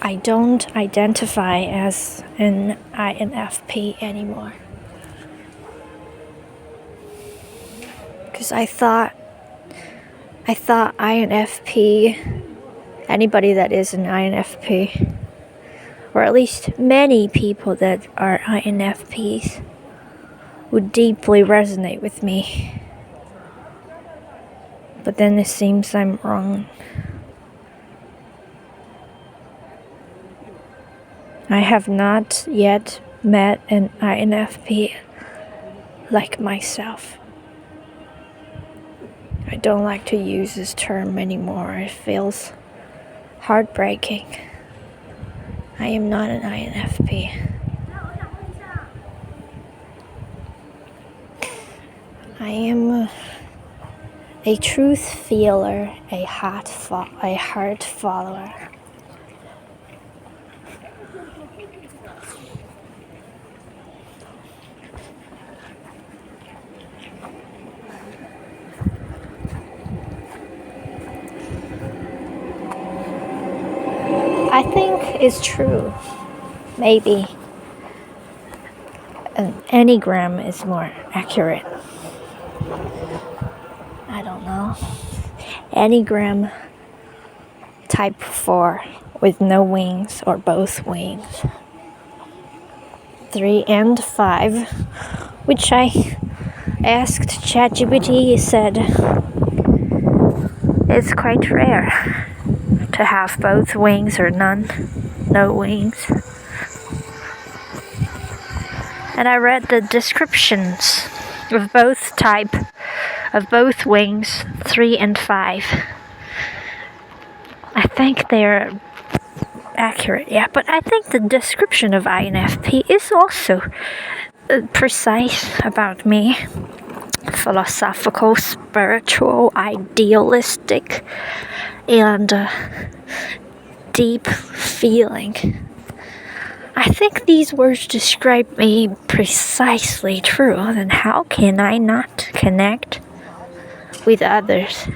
I don't identify as an INFP anymore. Because I thought INFP, anybody that is an INFP, or at least many people that are INFPs, would deeply resonate with me. But then it seems I'm wrong. I have not yet met an INFP like myself. I don't like to use this term anymore. It feels heartbreaking. I am not an INFP. I am a truth feeler, a heart follower. I think it's true. Maybe an Enneagram is more accurate. I don't know. Enneagram type 4 with no wings or both wings. 3 and 5, which I asked ChatGPT, said it's quite rare to have both wings or no wings. And I read the descriptions of both wings, 3 and 5. I think they're accurate, yeah, but I think the description of INFP is also precise about me. Philosophical, spiritual, idealistic, and deep feeling. I think these words describe me precisely true, then how can I not connect with others?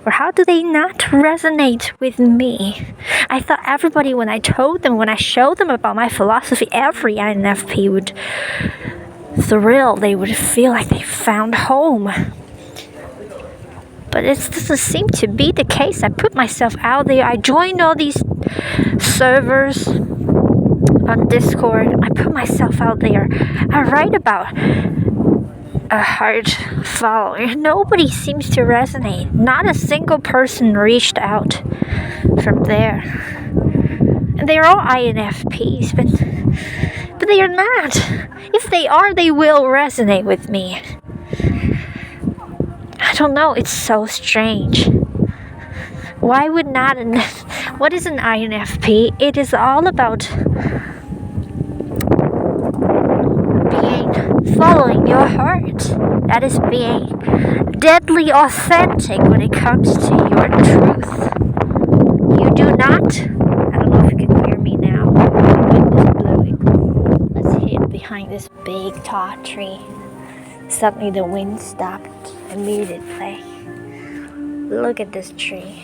Or how do they not resonate with me? I thought everybody, when I showed them about my philosophy, every INFP would thrill. They would feel like they found home. But it doesn't seem to be the case. I put myself out there. I joined all these servers on Discord. I put myself out there. I write about a heart following. Nobody seems to resonate. Not a single person reached out from there. And they're all INFPs, but they are not. If they are, they will resonate with me. I don't know, it's so strange. Why would not what is an INFP? It is all about following your heart. That is being deadly authentic when it comes to your truth. You do not. I don't know if you can hear me now. The wind is blowing. Let's hid behind this big tall tree. Suddenly the wind stopped immediately. Look at this tree.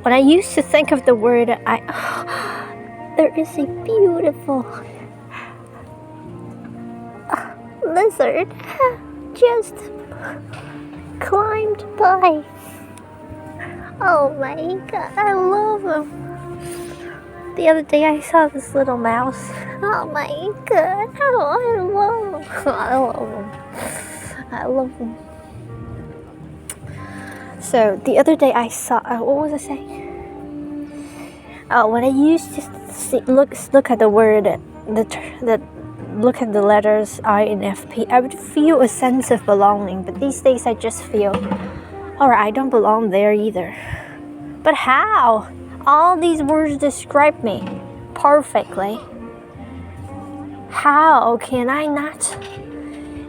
When I used to think of the word there is a beautiful lizard just climbed by. Oh my god, I love him. The other day I saw this little mouse. Oh my god, I love him. So the other day I saw, what was I saying? Oh, when I used to look at the word, look at the letters INFP, I would feel a sense of belonging. But these days I just feel, alright, I don't belong there either. But how? All these words describe me perfectly. How can I not?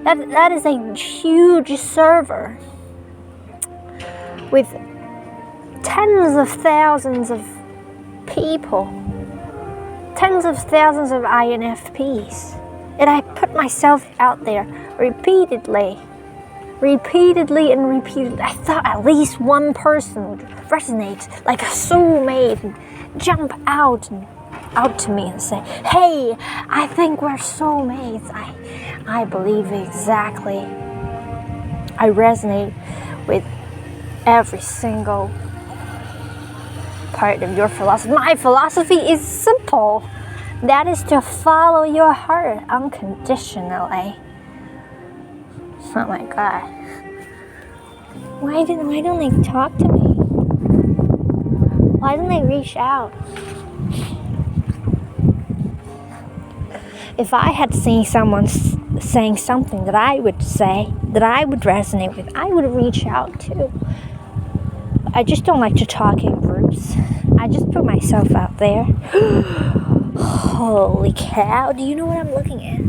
That is a huge server with tens of thousands of people, tens of thousands of INFPs, and I put myself out there repeatedly. repeatedly and repeatedly. I thought at least one person would resonate like a soulmate and jump out to me and say, "Hey, I think we're soulmates." I believe exactly. I resonate with every single part of your philosophy. My philosophy is simple. That is to follow your heart unconditionally. Oh my God. Why don't they talk to me? Why don't they reach out? If I had seen someone saying something that I would say, that I would resonate with, I would reach out too. I just don't like to talk in groups. I just put myself out there. Holy cow, do you know what I'm looking at?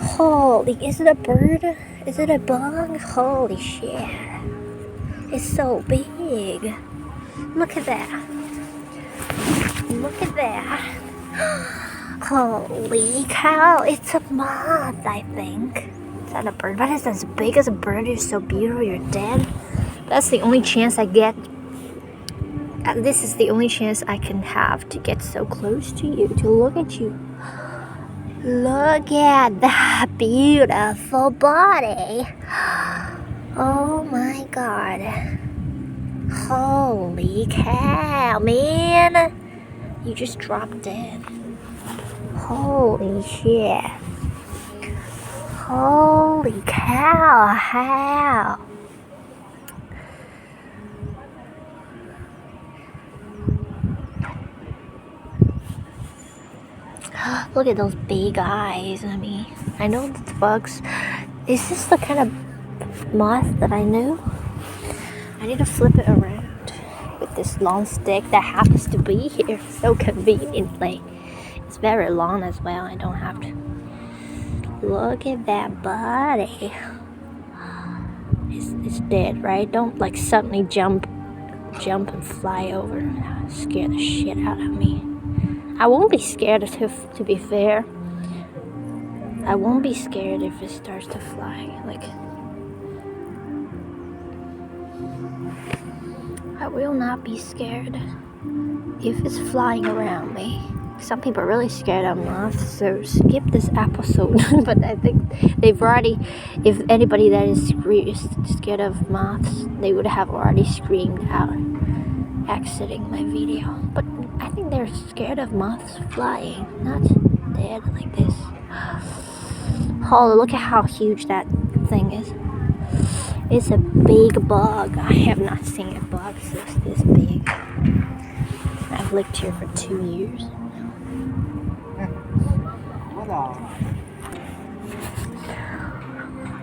Holy, is it a bird? Is it a bug? Holy shit. It's so big. Look at that. Look at that. Holy cow, it's a moth, I think. Is that a bird? But it's as big as a bird. You're so beautiful, you're dead. That's the only chance I get. This is the only chance I can have to get so close to you, to look at you. Look at that beautiful body. Oh my God. Holy cow, man. You just dropped dead. Holy shit. Holy cow, how? Look at those big eyes. I mean, I know the bugs. Is this the kind of moth that I know? I need to flip it around with this long stick that happens to be here so conveniently. It's very long as well. I don't have to. Look at that body. It's dead, right? Don't like suddenly jump and fly over. Scare the shit out of me. I won't be scared to be fair. I won't be scared if it starts to fly. Like, I will not be scared if it's flying around me. Some people are really scared of moths, so skip this episode. But I think they've already, if anybody that is scared of moths, they would have already screamed out exiting my video. But I think they're scared of moths flying, not dead like this. Oh, look at how huge that thing is. It's a big bug. I have not seen a bug this big. I've lived here for 2 years.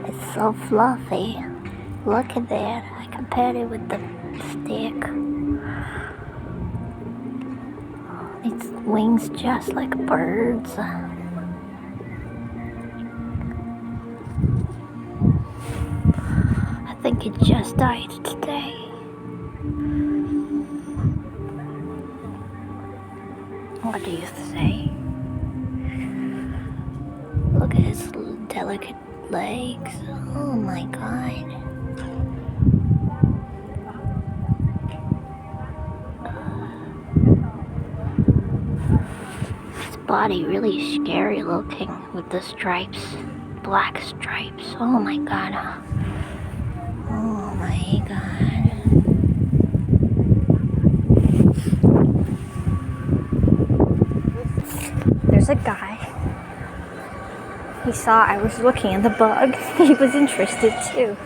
It's so fluffy. Look at that. I compared it with the stick. Its wings just like birds. I think it just died today. What do you say? Look at its delicate legs. Oh my God. Its body really scary looking with the stripes, black stripes. Oh my God. Oh my God. There's a guy. He saw I was looking at the bug. He was interested too.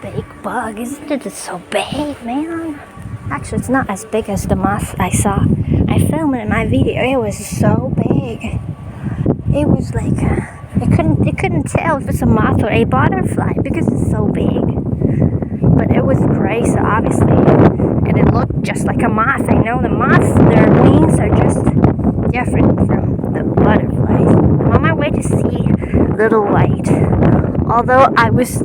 Big bug, isn't it? It's so big, man. Actually, it's not as big as the moth I saw. I filmed it in my video. It was so big. It was like it couldn't tell if it's a moth or a butterfly because it's so big. But it was gray, so obviously, and it looked just like a moth. I know the moths, their wings are just different from the butterflies. I'm on my way to see Little White. Although I was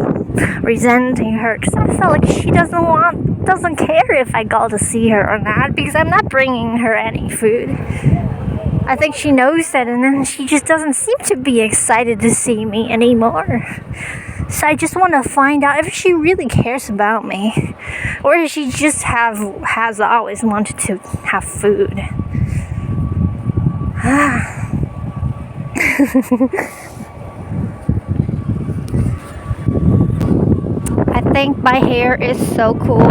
resenting her because I felt like she doesn't care if I go to see her or not because I'm not bringing her any food. I think she knows that, and then she just doesn't seem to be excited to see me anymore. So I just want to find out if she really cares about me, or if she just has always wanted to have food. I think my hair is so cool.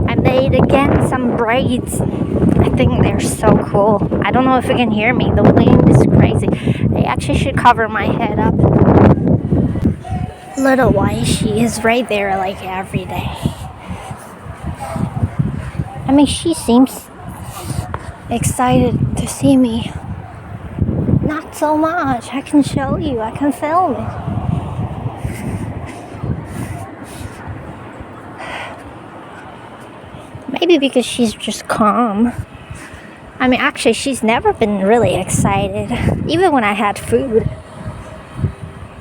I made again some braids. I think they're so cool. I don't know if you can hear me. The wind is crazy. I actually should cover my head up. Little White, she is right there like every day. I mean, she seems excited to see me. Not so much. I can show you. I can film it. Maybe because she's just calm. I mean, actually, she's never been really excited. Even when I had food.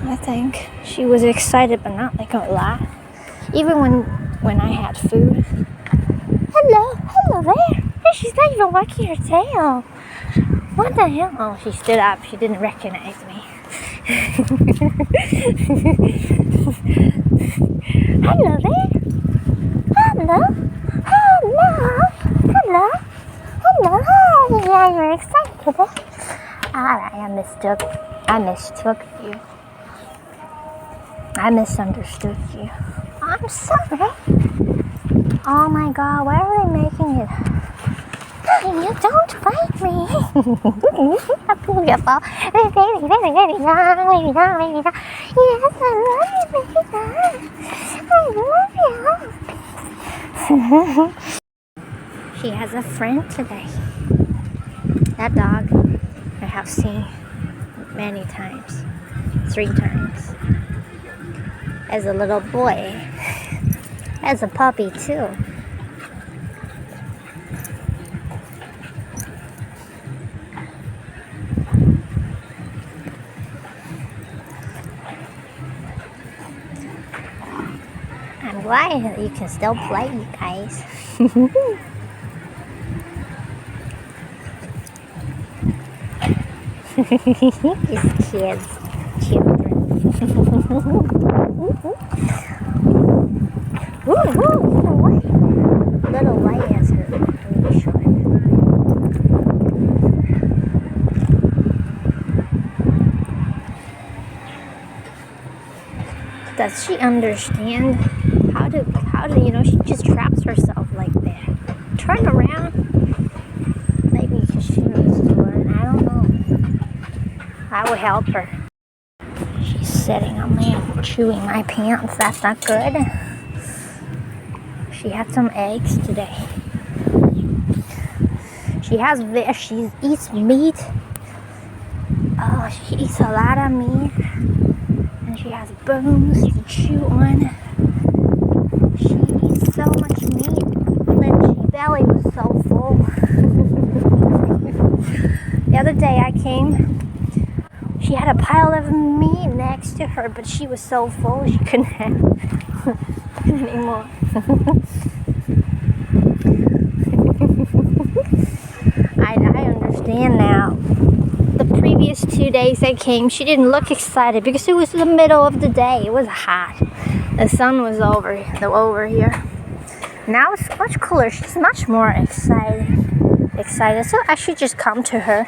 I think she was excited, but not like a lot. Even when I had food. Hello there. She's not even wagging her tail. What the hell? Oh, she stood up. She didn't recognize me. Hello there. Hello. Yeah, you're excited. Alright, I mistook you. I misunderstood you. I'm sorry. Oh my god, why are they making it? You don't fight me. Beautiful. Baby doll. Yes, I love you, baby doll. I love you. She has a friend today. That dog I have seen many times. 3 times. As a little boy. As a puppy too. I'm glad you can still play, you guys. These children. Little White has her really short. Does she understand how to she just traps herself like that? Turn around. Maybe because she needs to learn. I don't know. I will help her. She's sitting on me and chewing my pants. That's not good. She had some eggs today. She eats meat. Oh, she eats a lot of meat. And she has bones to chew on. She eats so much meat that her belly was so full. The other day I came, she had a pile of meat next to her, but she was so full she couldn't have anymore. I understand now. The previous 2 days I came, she didn't look excited because it was the middle of the day. It was hot. The sun was over here. Now it's much cooler. She's much more excited. So I should just come to her.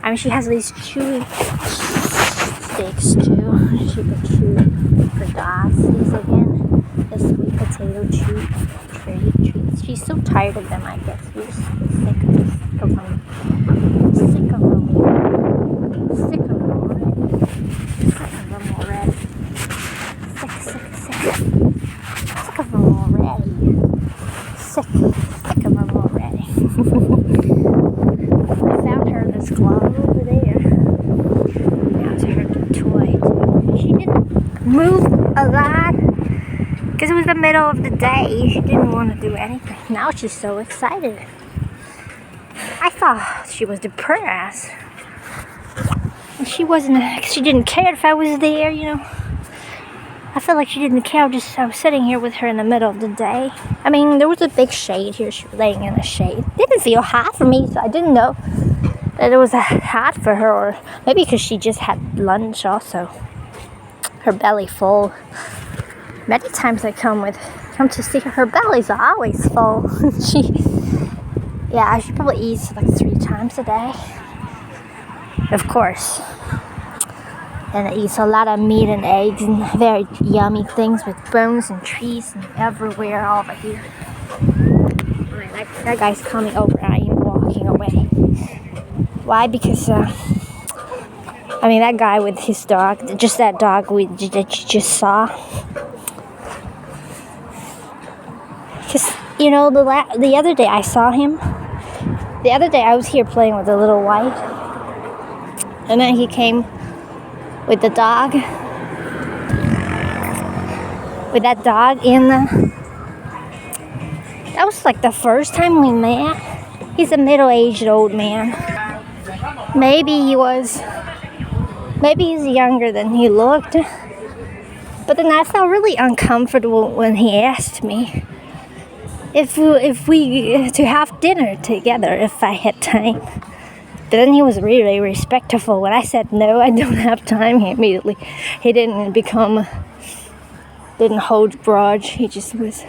I mean, she has these chewy sticks too. She could chew for dogs. These again, the sweet potato treats. She's so tired of them, I guess. She's sick of them. Sick of them already. Sick of them already. Sick of them already. I found her this glove over there. Now it's her toy too. She didn't move a lot because it was the middle of the day. She didn't want to do anything. Now she's so excited. I thought she was depressed. She didn't care if I was there, I felt like she didn't care. I was sitting here with her in the middle of the day. I mean, there was a big shade here. She was laying in the shade. It didn't feel hot for me, so I didn't know that it was hot for her, or maybe because she just had lunch also. Her belly full. Many times I come to see her, her belly's always full. She probably eats like 3 times a day. Of course. And it eats a lot of meat and eggs and very yummy things with bones and trees and everywhere over here. Alright, that guy's coming over. I am walking away. Why? Because that guy with his dog, just that dog that you just saw. Because the other day I saw him. The other day I was here playing with the little white, and then he came with the dog, with that dog in the. That was like the first time we met. He's a middle-aged old man. Maybe he's younger than he looked. But then I felt really uncomfortable when he asked me if we to have dinner together if I had time. But then he was really respectful. When I said no, I don't have time, he didn't hold grudge. He just was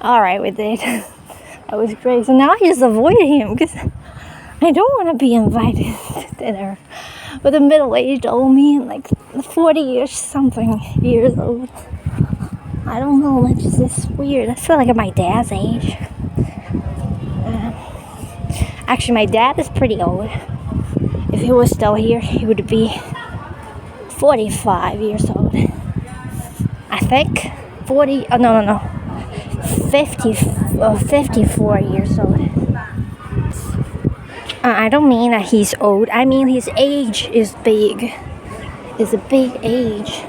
alright with it. That was great. So now I just avoid him because I don't want to be invited to dinner with a middle-aged old man, like 40 or something years old. I don't know, it's just weird. I feel like at my dad's age. Actually, my dad is pretty old. If he was still here, he would be 45 years old. I think 54 years old. I don't mean that he's old. I mean his age is big. It's a big age.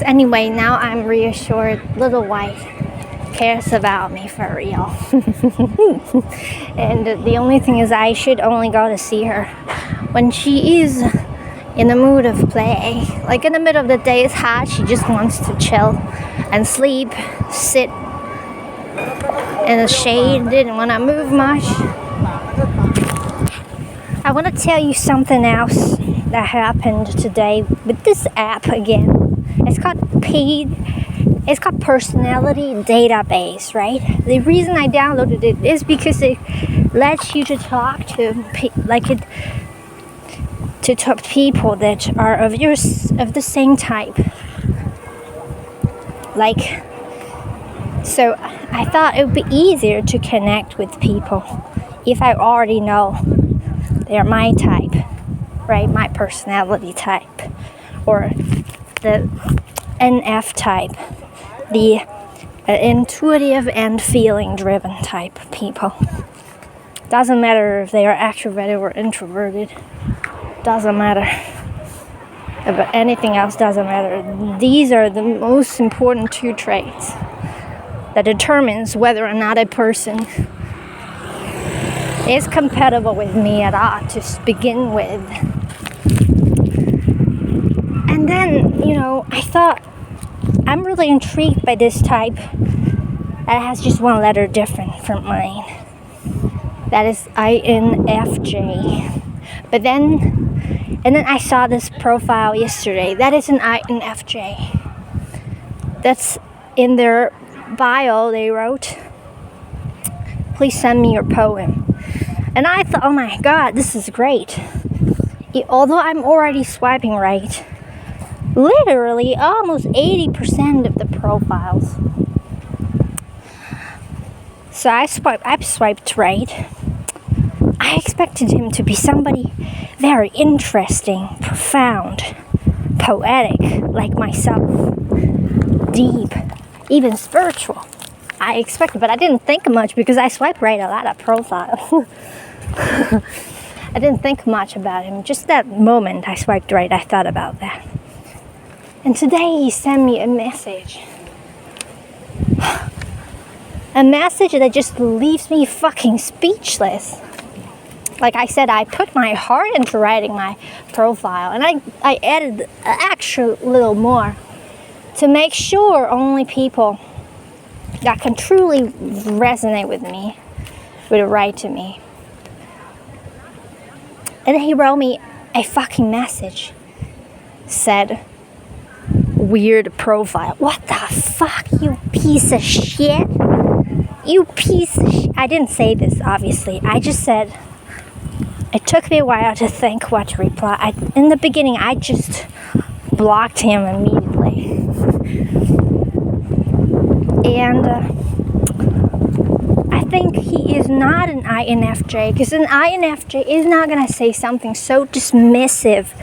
Anyway, now I'm reassured Little White cares about me for real. And the only thing is I should only go to see her when she is in the mood of play. Like in the middle of the day, it's hot, she just wants to chill and sleep, sit in the shade, didn't want to move much. I want to tell you something else that happened today with this app again. It's called Personality Database, right? The reason I downloaded it is because it lets you to talk to people that are of the same type. So I thought it would be easier to connect with people if I already know they're my type, right? My personality type, or the NF type, the intuitive and feeling-driven type of people. Doesn't matter if they are extroverted or introverted. Doesn't matter. But anything else doesn't matter. These are the most important 2 traits that determines whether or not a person is compatible with me at all to begin with. And then, I thought, I'm really intrigued by this type that has just 1 letter different from mine. That is INFJ. And then I saw this profile yesterday. That is an INFJ. That's in their bio, they wrote, "Please send me your poem." And I thought, oh my god, this is great. Although I'm already swiping right, literally almost 80% of the profiles. So I swiped right. I expected him to be somebody very interesting, profound, poetic, like myself, deep, even spiritual. I expected, but I didn't think much because I swiped right a lot of profiles. I didn't think much about him. Just that moment I swiped right, I thought about that. And today he sent me a message. A message that just leaves me fucking speechless. Like I said, I put my heart into writing my profile, and I added an extra little more to make sure only people that can truly resonate with me would write to me. And then he wrote me a fucking message. Said, weird profile. What the fuck, you piece of shit? You piece of shit. I didn't say this, obviously. I just said, it took me a while to think what to reply. In the beginning, I just blocked him immediately. And I think he is not an INFJ, because an INFJ is not going to say something so dismissive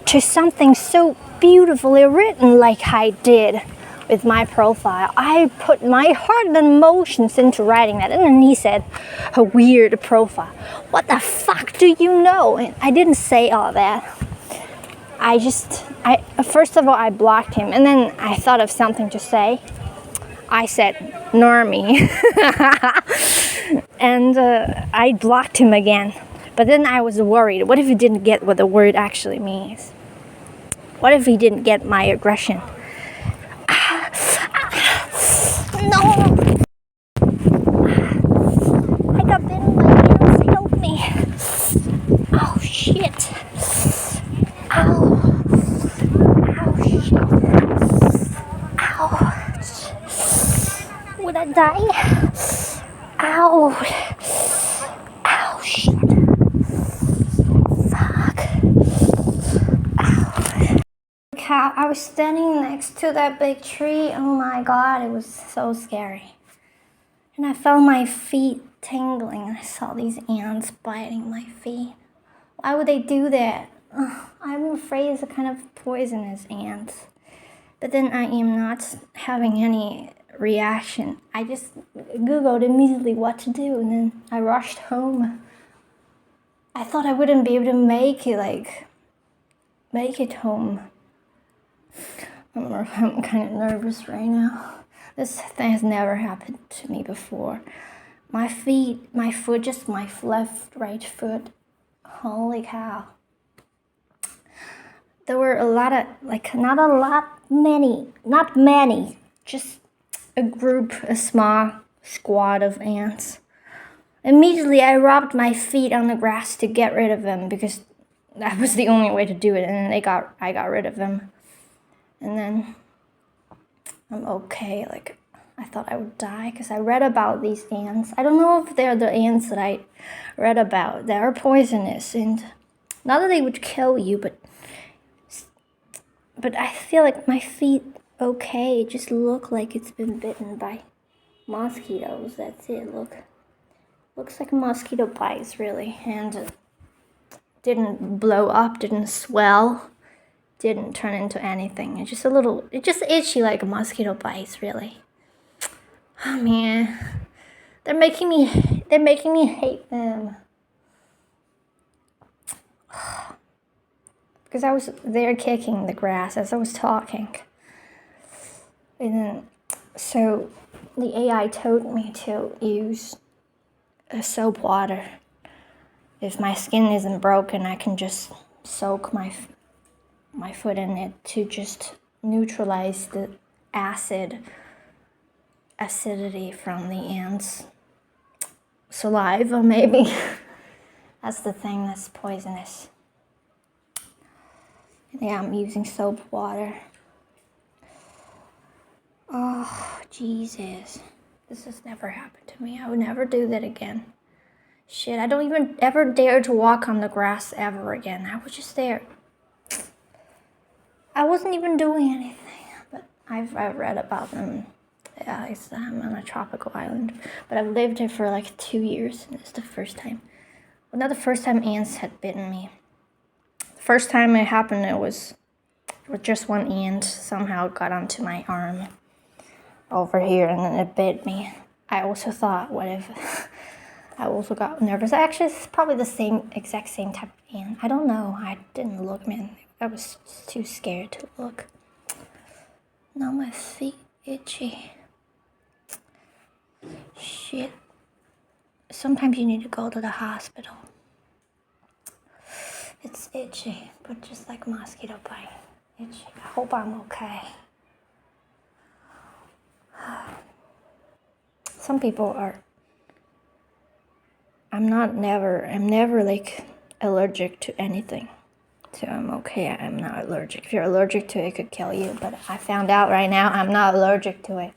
to something so beautifully written like I did with my profile. I put my heart and emotions into writing that, and then he said, a weird profile. What the fuck do you know? And I didn't say all that. First of all, I blocked him, and then I thought of something to say. I said, normie. And I blocked him again. But then I was worried. What if he didn't get what the word actually means? What if he didn't get my aggression? No! I got bitten by nails. Help me. Oh, shit. Ow. Ow, shit. Ow. Would I die? Ow. Ow, shit. Fuck. Ow. I was standing next to that big tree. Oh my god, it was so scary. And I felt my feet tingling. I saw these ants biting my feet. Why would they do that? I'm afraid it's a kind of poisonous ants. But then I am not having any reaction. I just Googled immediately what to do, and then I rushed home. I thought I wouldn't be able to make it home. I'm kind of nervous right now. This thing has never happened to me before. My foot, just my right foot. Holy cow. There were not many, just a small squad of ants. Immediately I rubbed my feet on the grass to get rid of them, because that was the only way to do it, and then I got rid of them. And then I'm okay. I thought I would die because I read about these ants. I don't know if they're the ants that I read about. They are poisonous, and not that they would kill you, but I feel like my feet okay. It just look like it's been bitten by mosquitoes. That's it. Looks like mosquito bites, really, and didn't blow up, didn't swell. Didn't turn into anything. It's just itchy like a mosquito bites, really. Oh man, they're making me hate them. Because I was there kicking the grass as I was talking. And then, so the AI told me to use soap water. If my skin isn't broken, I can just soak my foot in it to just neutralize the acidity from the ants' saliva, maybe. That's the thing that's poisonous. Yeah, I'm using soap water. Oh, Jesus. This has never happened to me. I would never do that again. Shit, I don't even ever dare to walk on the grass ever again. I was just there. I wasn't even doing anything, but I've read about them. Yeah, I'm on a tropical island, but I've lived here for like 2 years, and it's the first time. Well, not the first time ants had bitten me. The first time it happened, it was with just one ant somehow got onto my arm over here, and then it bit me. I also thought, what if I also got nervous? Actually, it's probably the exact same type of ant. I don't know. I didn't look, man. I was too scared to look. Now my feet itchy. Shit. Sometimes you need to go to the hospital. It's itchy, but just like mosquito bite. Itchy. I hope I'm okay. some people are. I'm never like allergic to anything. So I'm okay, I'm not allergic. If you're allergic to it, it could kill you. But I found out right now I'm not allergic to it.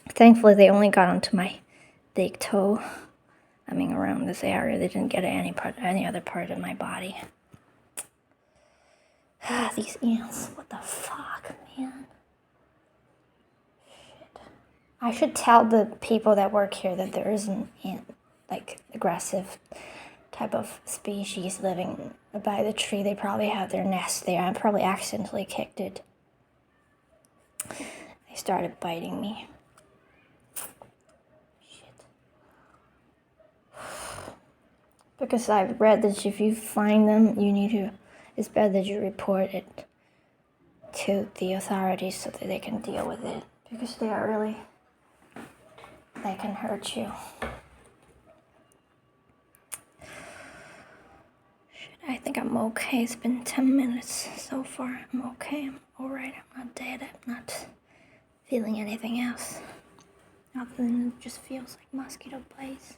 Thankfully, they only got onto my big toe. I mean, around this area. They didn't get any other part of my body. These ants. What the fuck, man? Shit. I should tell the people that work here that there is an ant, like, aggressive type of species living by the tree. They probably have their nest there. I probably accidentally kicked it. They started biting me. Shit. Because I've read that if you find them, it's better that you report it to the authorities so that they can deal with it. Because they can hurt you. I think I'm okay. It's been 10 minutes so far. I'm okay. I'm alright. I'm not dead. I'm not feeling anything else. Other than it just feels like mosquito bites.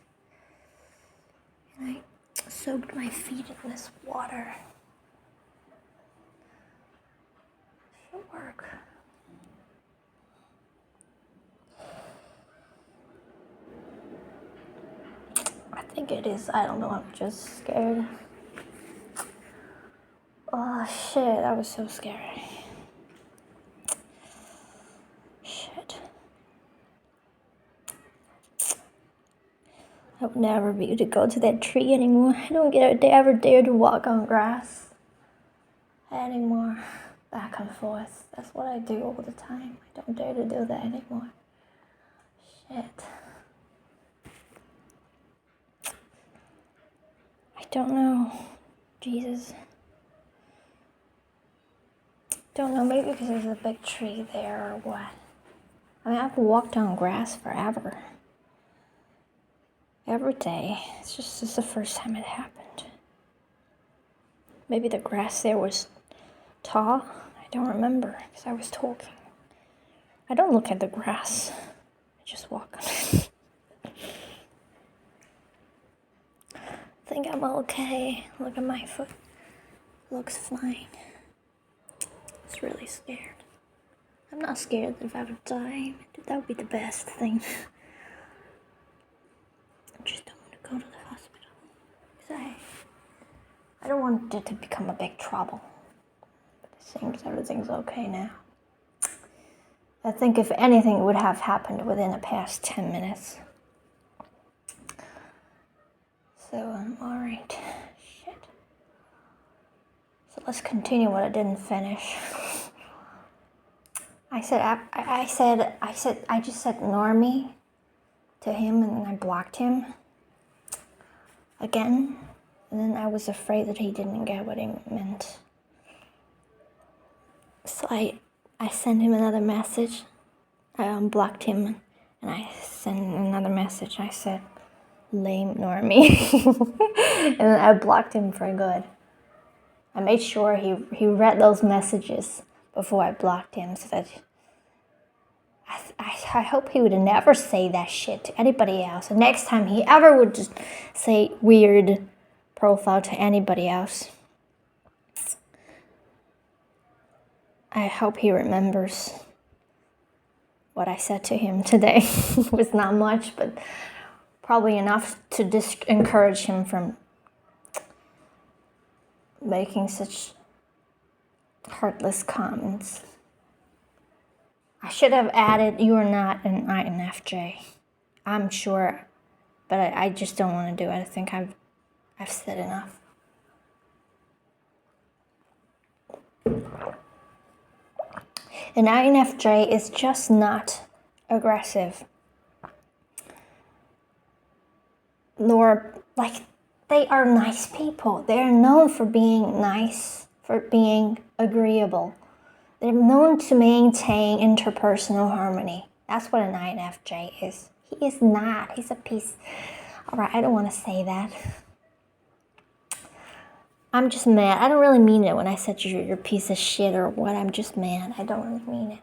And I soaked my feet in this water. Should work. I think it is. I don't know. I'm just scared. Oh shit, that was so scary. Shit. I would never be able to go to that tree anymore. I don't ever dare to walk on grass anymore. Back and forth. That's what I do all the time. I don't dare to do that anymore. Shit. I don't know. Jesus. Don't know, maybe because there's a big tree there or what. I mean, I've walked on grass forever. Every day. It's just the first time it happened. Maybe the grass there was tall. I don't remember because I was talking. I don't look at the grass. I just walk on it. I think I'm okay. Look at my foot. Looks fine. I was really scared. I'm not scared that if I would die, that would be the best thing. I just don't want to go to the hospital. Because I don't want it to become a big trouble. But it seems everything's okay now. I think if anything, it would have happened within the past 10 minutes. So I'm alright. Shit. So let's continue what I didn't finish. I just said Normie to him, and then I blocked him again. And then I was afraid that he didn't get what he meant. So I sent him another message. I unblocked him, and I sent another message. I said, lame Normie. And then I blocked him for good. I made sure he read those messages before I blocked him, so that I hope he would never say that shit to anybody else. And next time he ever would just say weird profile to anybody else, I hope he remembers what I said to him today. It was not much, but probably enough to encourage him from making such heartless comments. I should have added, you are not an INFJ. I'm sure, but I just don't want to do it. I think I've said enough. An INFJ is just not aggressive. Nor, they are nice people. They are known for being nice, for being agreeable. They're known to maintain interpersonal harmony. That's what an INFJ is. He is not. He's a piece. All right, I don't want to say that. I'm just mad. I don't really mean it when I said you're a piece of shit or what. I'm just mad. I don't really mean it.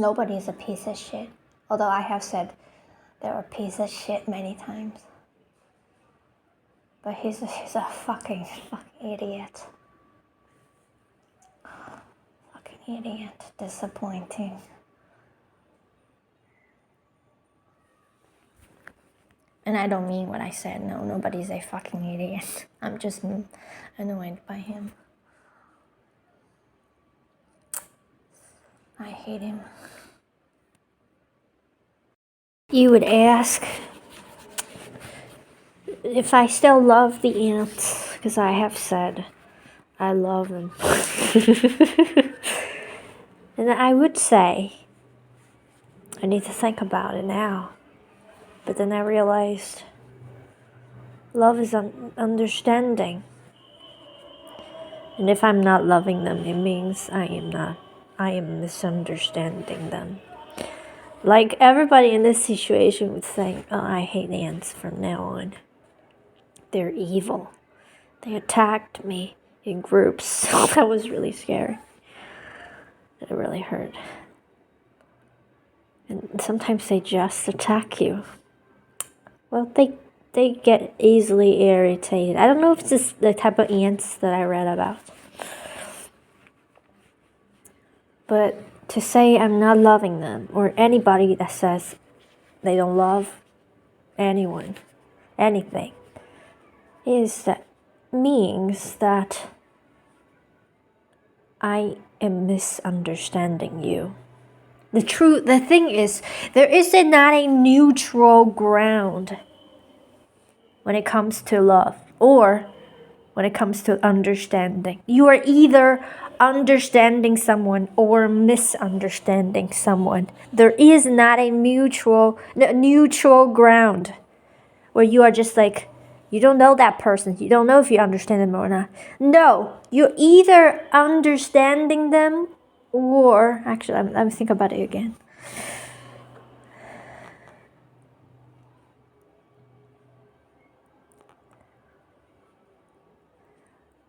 Nobody's a piece of shit. Although I have said they're a piece of shit many times. But he's a fucking idiot. Fucking idiot. Disappointing. And I don't mean what I said. No, nobody's a fucking idiot. I'm just annoyed by him. I hate him. You would ask if I still love the ants, because I have said I love them. And I would say I need to think about it now. But then I realized love is understanding. And if I'm not loving them, it means I am misunderstanding them. Like everybody in this situation would say, oh, I hate ants from now on. They're evil. They attacked me in groups. That was really scary. It really hurt. And sometimes they just attack you. Well, they get easily irritated. I don't know if it's the type of ants that I read about. But to say I'm not loving them, or anybody that says they don't love anyone, anything, means that I am misunderstanding you. The thing is, there is not a neutral ground when it comes to love or when it comes to understanding. You are either understanding someone or misunderstanding someone. There is not a neutral ground where you are just like, you don't know that person. You don't know if you understand them or not. No, you're either understanding them or, actually, let me think about it again.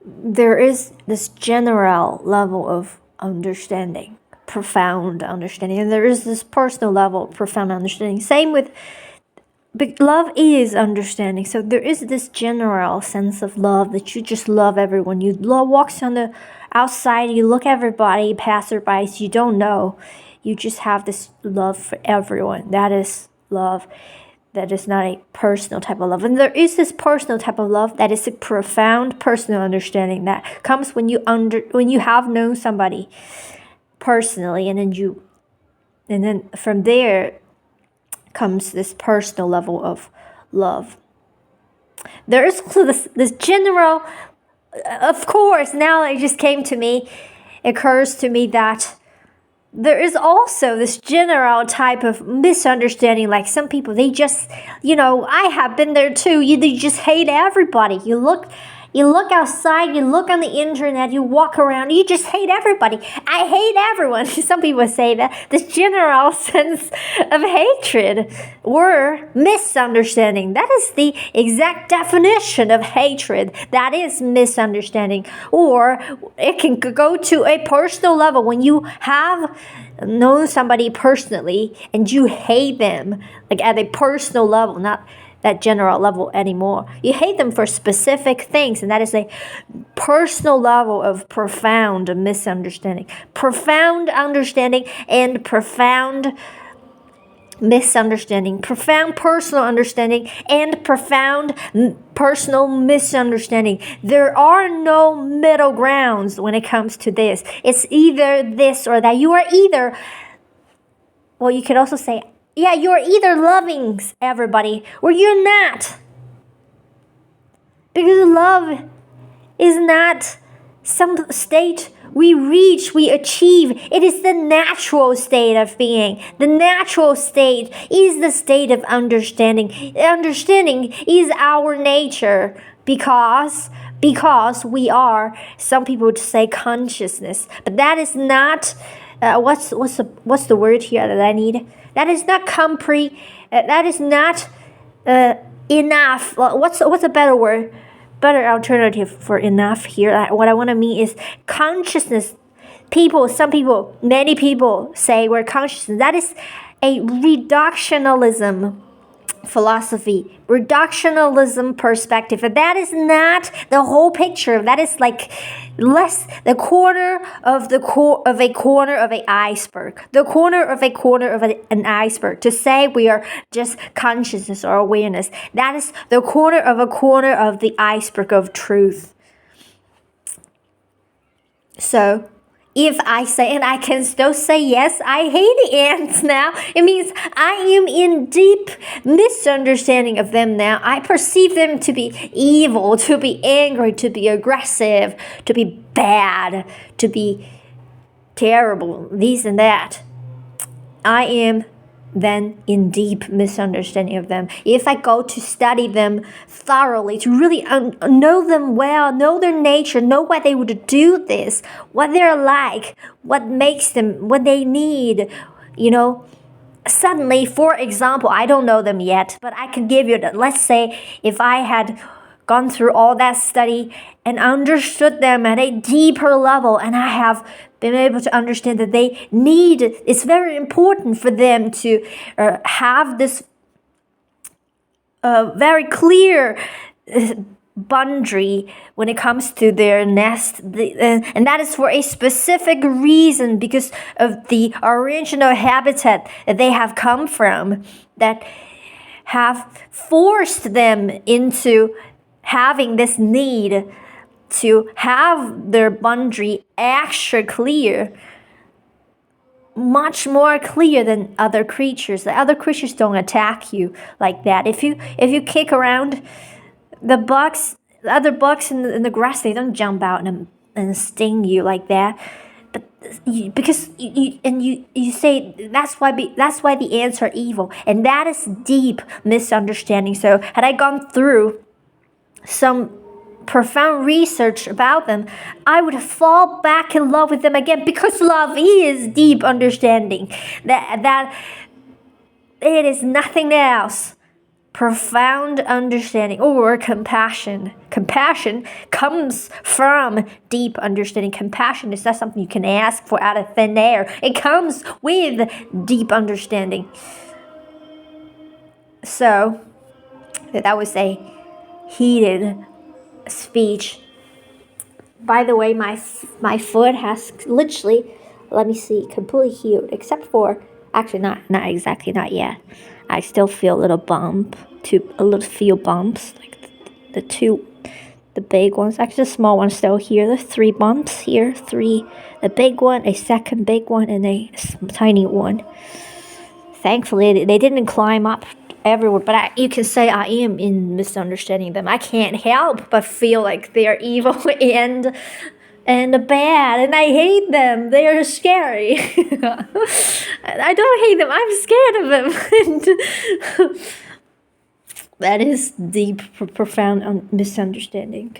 There is this general level of understanding, profound understanding, and there is this personal level of profound understanding. Same with, but love is understanding. So there is this general sense of love that you just love everyone. You walk on the outside, you look at everybody, passerbys you don't know. You just have this love for everyone. That is love. That is not a personal type of love. And there is this personal type of love that is a profound personal understanding that comes when you have known somebody personally, and then from there comes this personal level of love. There is also this general, of course, now it just occurs to me that there is also this general type of misunderstanding. Like some people, they just, I have been there too. They just hate everybody. You look outside, you look on the internet, you walk around, you just hate everybody. I hate everyone. Some people say that. This general sense of hatred or misunderstanding. That is the exact definition of hatred. That is misunderstanding. Or it can go to a personal level when you have known somebody personally and you hate them, like at a personal level, not that general level anymore. You hate them for specific things, and that is a personal level of profound misunderstanding. Profound understanding and profound misunderstanding. Profound personal understanding and profound personal misunderstanding. There are no middle grounds when it comes to this. It's either this or that. You are either, well, you could also say, yeah, you're either loving everybody or you're not. Because love is not some state we reach, we achieve. It is the natural state of being. The natural state is the state of understanding. Understanding is our nature because we are, some people would say, consciousness. But that is not, what's the word here that I need? That is not that is not enough. What's a better word? Better alternative for enough here. What I want to mean is consciousness many people say we're conscious. That is a reductionalism philosophy, reductionalism perspective. And that is not the whole picture. That is like less the corner of a corner of an iceberg. The corner of a corner of an iceberg. To say we are just consciousness or awareness, that is the corner of a corner of the iceberg of truth. So if I say, and I can still say, yes, I hate ants now, it means I am in deep misunderstanding of them now. I perceive them to be evil, to be angry, to be aggressive, to be bad, to be terrible, this and that. I am then in deep misunderstanding of them. If I go to study them thoroughly, to really know them well, know their nature, know why they would do this, what they're like, what makes them, what they need, suddenly, for example, I don't know them yet, but I can give you that. Let's say if I had gone through all that study and understood them at a deeper level, and I have been able to understand that it's very important for them to have this very clear boundary when it comes to their nest, and that is for a specific reason, because of the original habitat that they have come from, that have forced them into having this need to have their boundary extra clear, much more clear than other creatures. The other creatures don't attack you like that. If you kick around the other bugs in the grass, they don't jump out and sting you like that. But because you say that's why the ants are evil, and that is deep misunderstanding. So had I gone through some profound research about them, I would fall back in love with them again, because love is deep understanding. That it is nothing else. Profound understanding or compassion. Compassion comes from deep understanding. Compassion is not something you can ask for out of thin air. It comes with deep understanding. So that was a heated speech. By the way, my foot has literally, let me see, completely healed, except for, actually not exactly, not yet. I still feel a little few bumps, like the big ones. Actually, the small one's still here. There's 3 bumps here, 3. The big one, a second big one, and a tiny one. Thankfully, they didn't climb up everywhere, but you can say I am in misunderstanding them. I can't help but feel like they are evil and bad, and I hate them. They are scary. I don't hate them. I'm scared of them. That is deep, profound misunderstanding.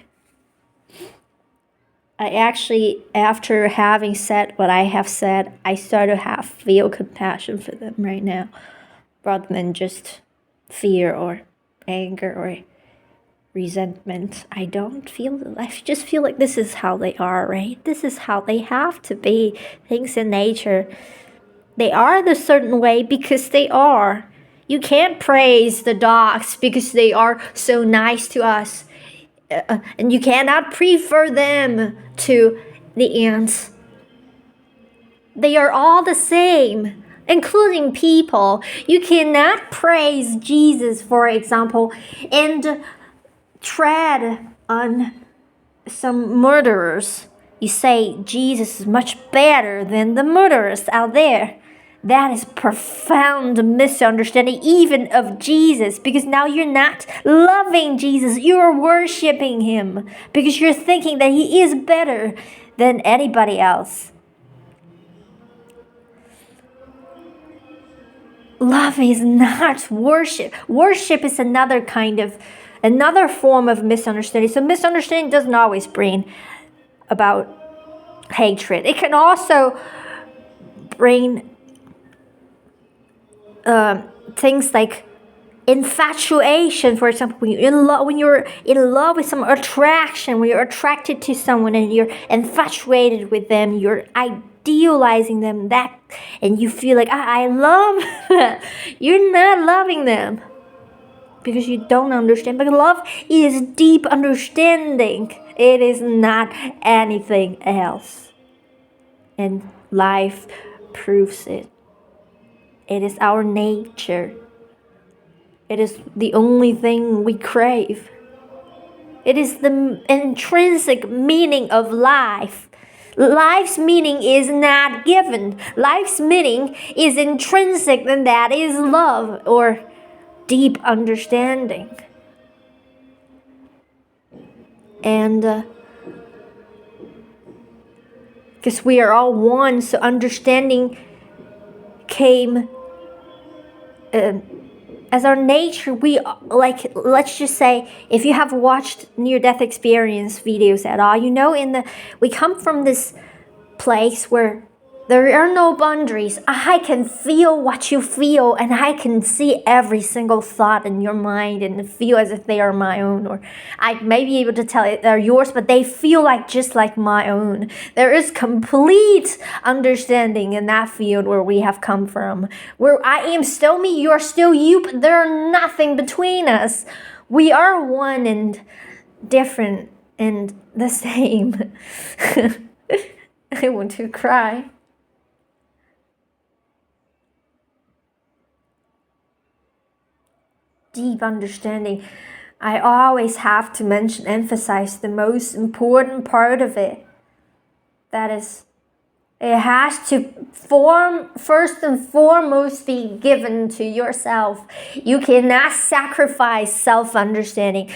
I actually, after having said what I have said, I start to feel compassion for them right now, rather than just fear or anger or resentment. I just feel like this is how they are, right? This is how they have to be. Things in nature, they are the certain way because they are. You can't praise the dogs because they are so nice to us. And you cannot prefer them to the ants. They are all the same, including people. You cannot praise Jesus, for example, and tread on some murderers. You say Jesus is much better than the murderers out there. That is profound misunderstanding even of Jesus, because now you're not loving Jesus, you're worshiping him because you're thinking that he is better than anybody else. Love is not worship. Worship is another form of misunderstanding. So misunderstanding doesn't always bring about hatred. It can also bring things like infatuation, for example, when you're in love with some attraction, when you're attracted to someone and you're infatuated with them, you're idealizing them, that, and you feel like I love them. You're not loving them because you don't understand. But love is deep understanding. It is not anything else, and life proves it. It is our nature. It is the only thing we crave. It is the intrinsic meaning of life. Life's meaning is not given. Life's meaning is intrinsic, and that is love or deep understanding. And because we are all one, so understanding came as our nature. We, like, let's just say, if you have watched near-death experience videos at all, we come from this place where there are no boundaries. I can feel what you feel, and I can see every single thought in your mind and feel as if they are my own, or I may be able to tell it they're yours, but they feel like just like my own. There is complete understanding in that field where we have come from, where I am still me, you're still you, but there are nothing between us. We are one and different and the same. I want to cry. Deep understanding. I always have to emphasize the most important part of it. That is, it has to first and foremost be given to yourself. You cannot sacrifice self-understanding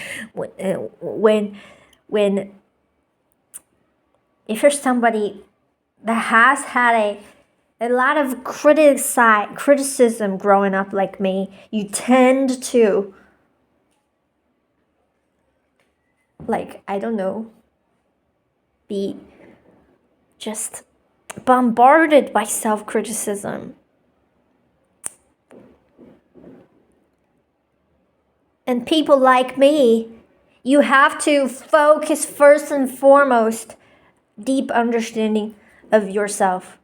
if you're somebody that has had a lot of criticism growing up like me, you tend to, like, I don't know, be just bombarded by self-criticism. And people like me, you have to focus first and foremost deep understanding of yourself.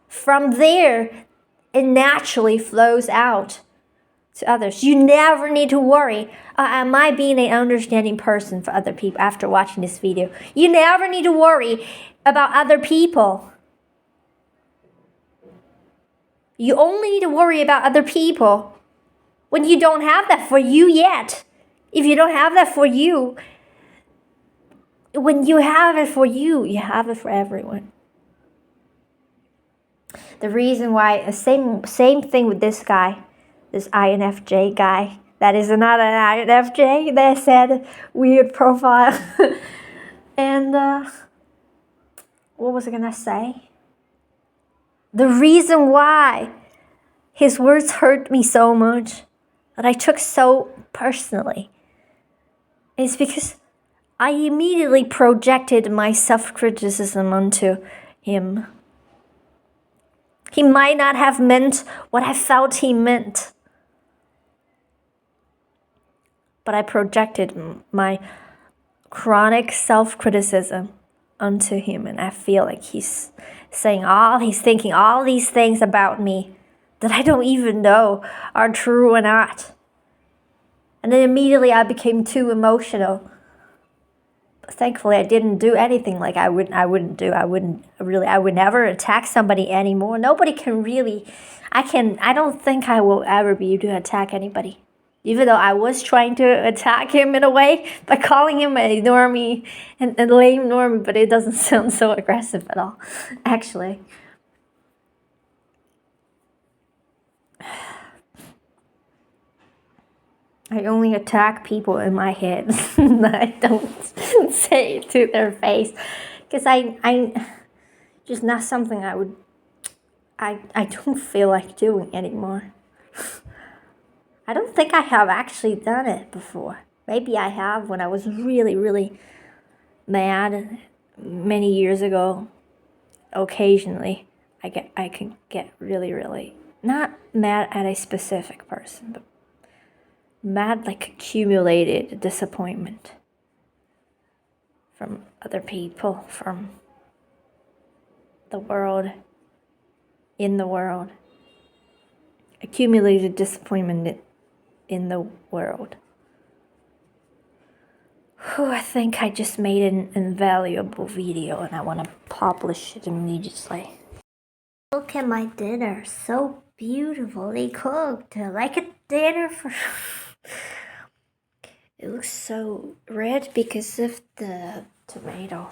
From there, it naturally flows out to others. You never need to worry, am I being an understanding person for other people after watching this video? You never need to worry about other people. You only need to worry about other people when you don't have that for you yet. If you don't have that for you, when you have it for you, you have it for everyone. The reason why, same thing with this guy, this INFJ guy. That is not an INFJ. They said weird profile. And what was I gonna say? The reason why his words hurt me so much, that I took so personally, is because I immediately projected my self-criticism onto him. He might not have meant what I felt he meant, but I projected my chronic self-criticism onto him, and I feel like he's thinking all these things about me that I don't even know are true or not. And then immediately I became too emotional. Thankfully, I didn't do anything like I would never attack somebody anymore. Nobody can really, I don't think I will ever be able to attack anybody. Even though I was trying to attack him in a way by calling him a normie and lame normie, but it doesn't sound so aggressive at all, actually. I only attack people in my head. I don't say it to their face, because I just not something I don't feel like doing anymore. I don't think I have actually done it before. Maybe I have when I was really, really mad many years ago. Occasionally, I can get really, really not mad at a specific person, but mad, like accumulated disappointment from other people, from the world, in the world. Accumulated disappointment in the world. Whew, I think I just made an invaluable video and I want to publish it immediately. Look at my dinner, so beautifully cooked, like a dinner for... It looks so red because of the tomato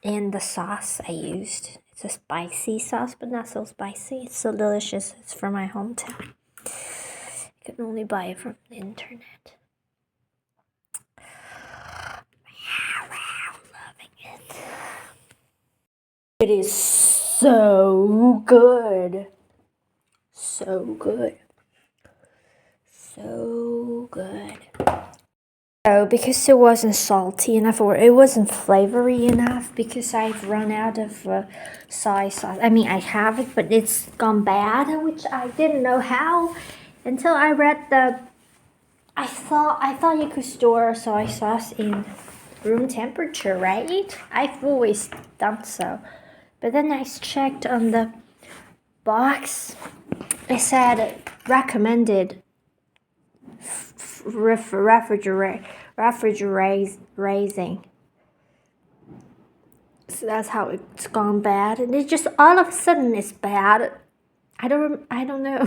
and the sauce I used. It's a spicy sauce, but not so spicy. It's so delicious. It's from my hometown. You can only buy it from the internet. I'm loving it. It is so good. So good. So good. So because it wasn't salty enough or it wasn't flavory enough because I've run out of soy sauce. I mean, I have it, but it's gone bad, which I didn't know how until I read the... I thought you could store soy sauce in room temperature, right? I've always done so. But then I checked on the box. It said recommended refrigerating. So that's how it's gone bad, and it just all of a sudden it's bad. I don't know.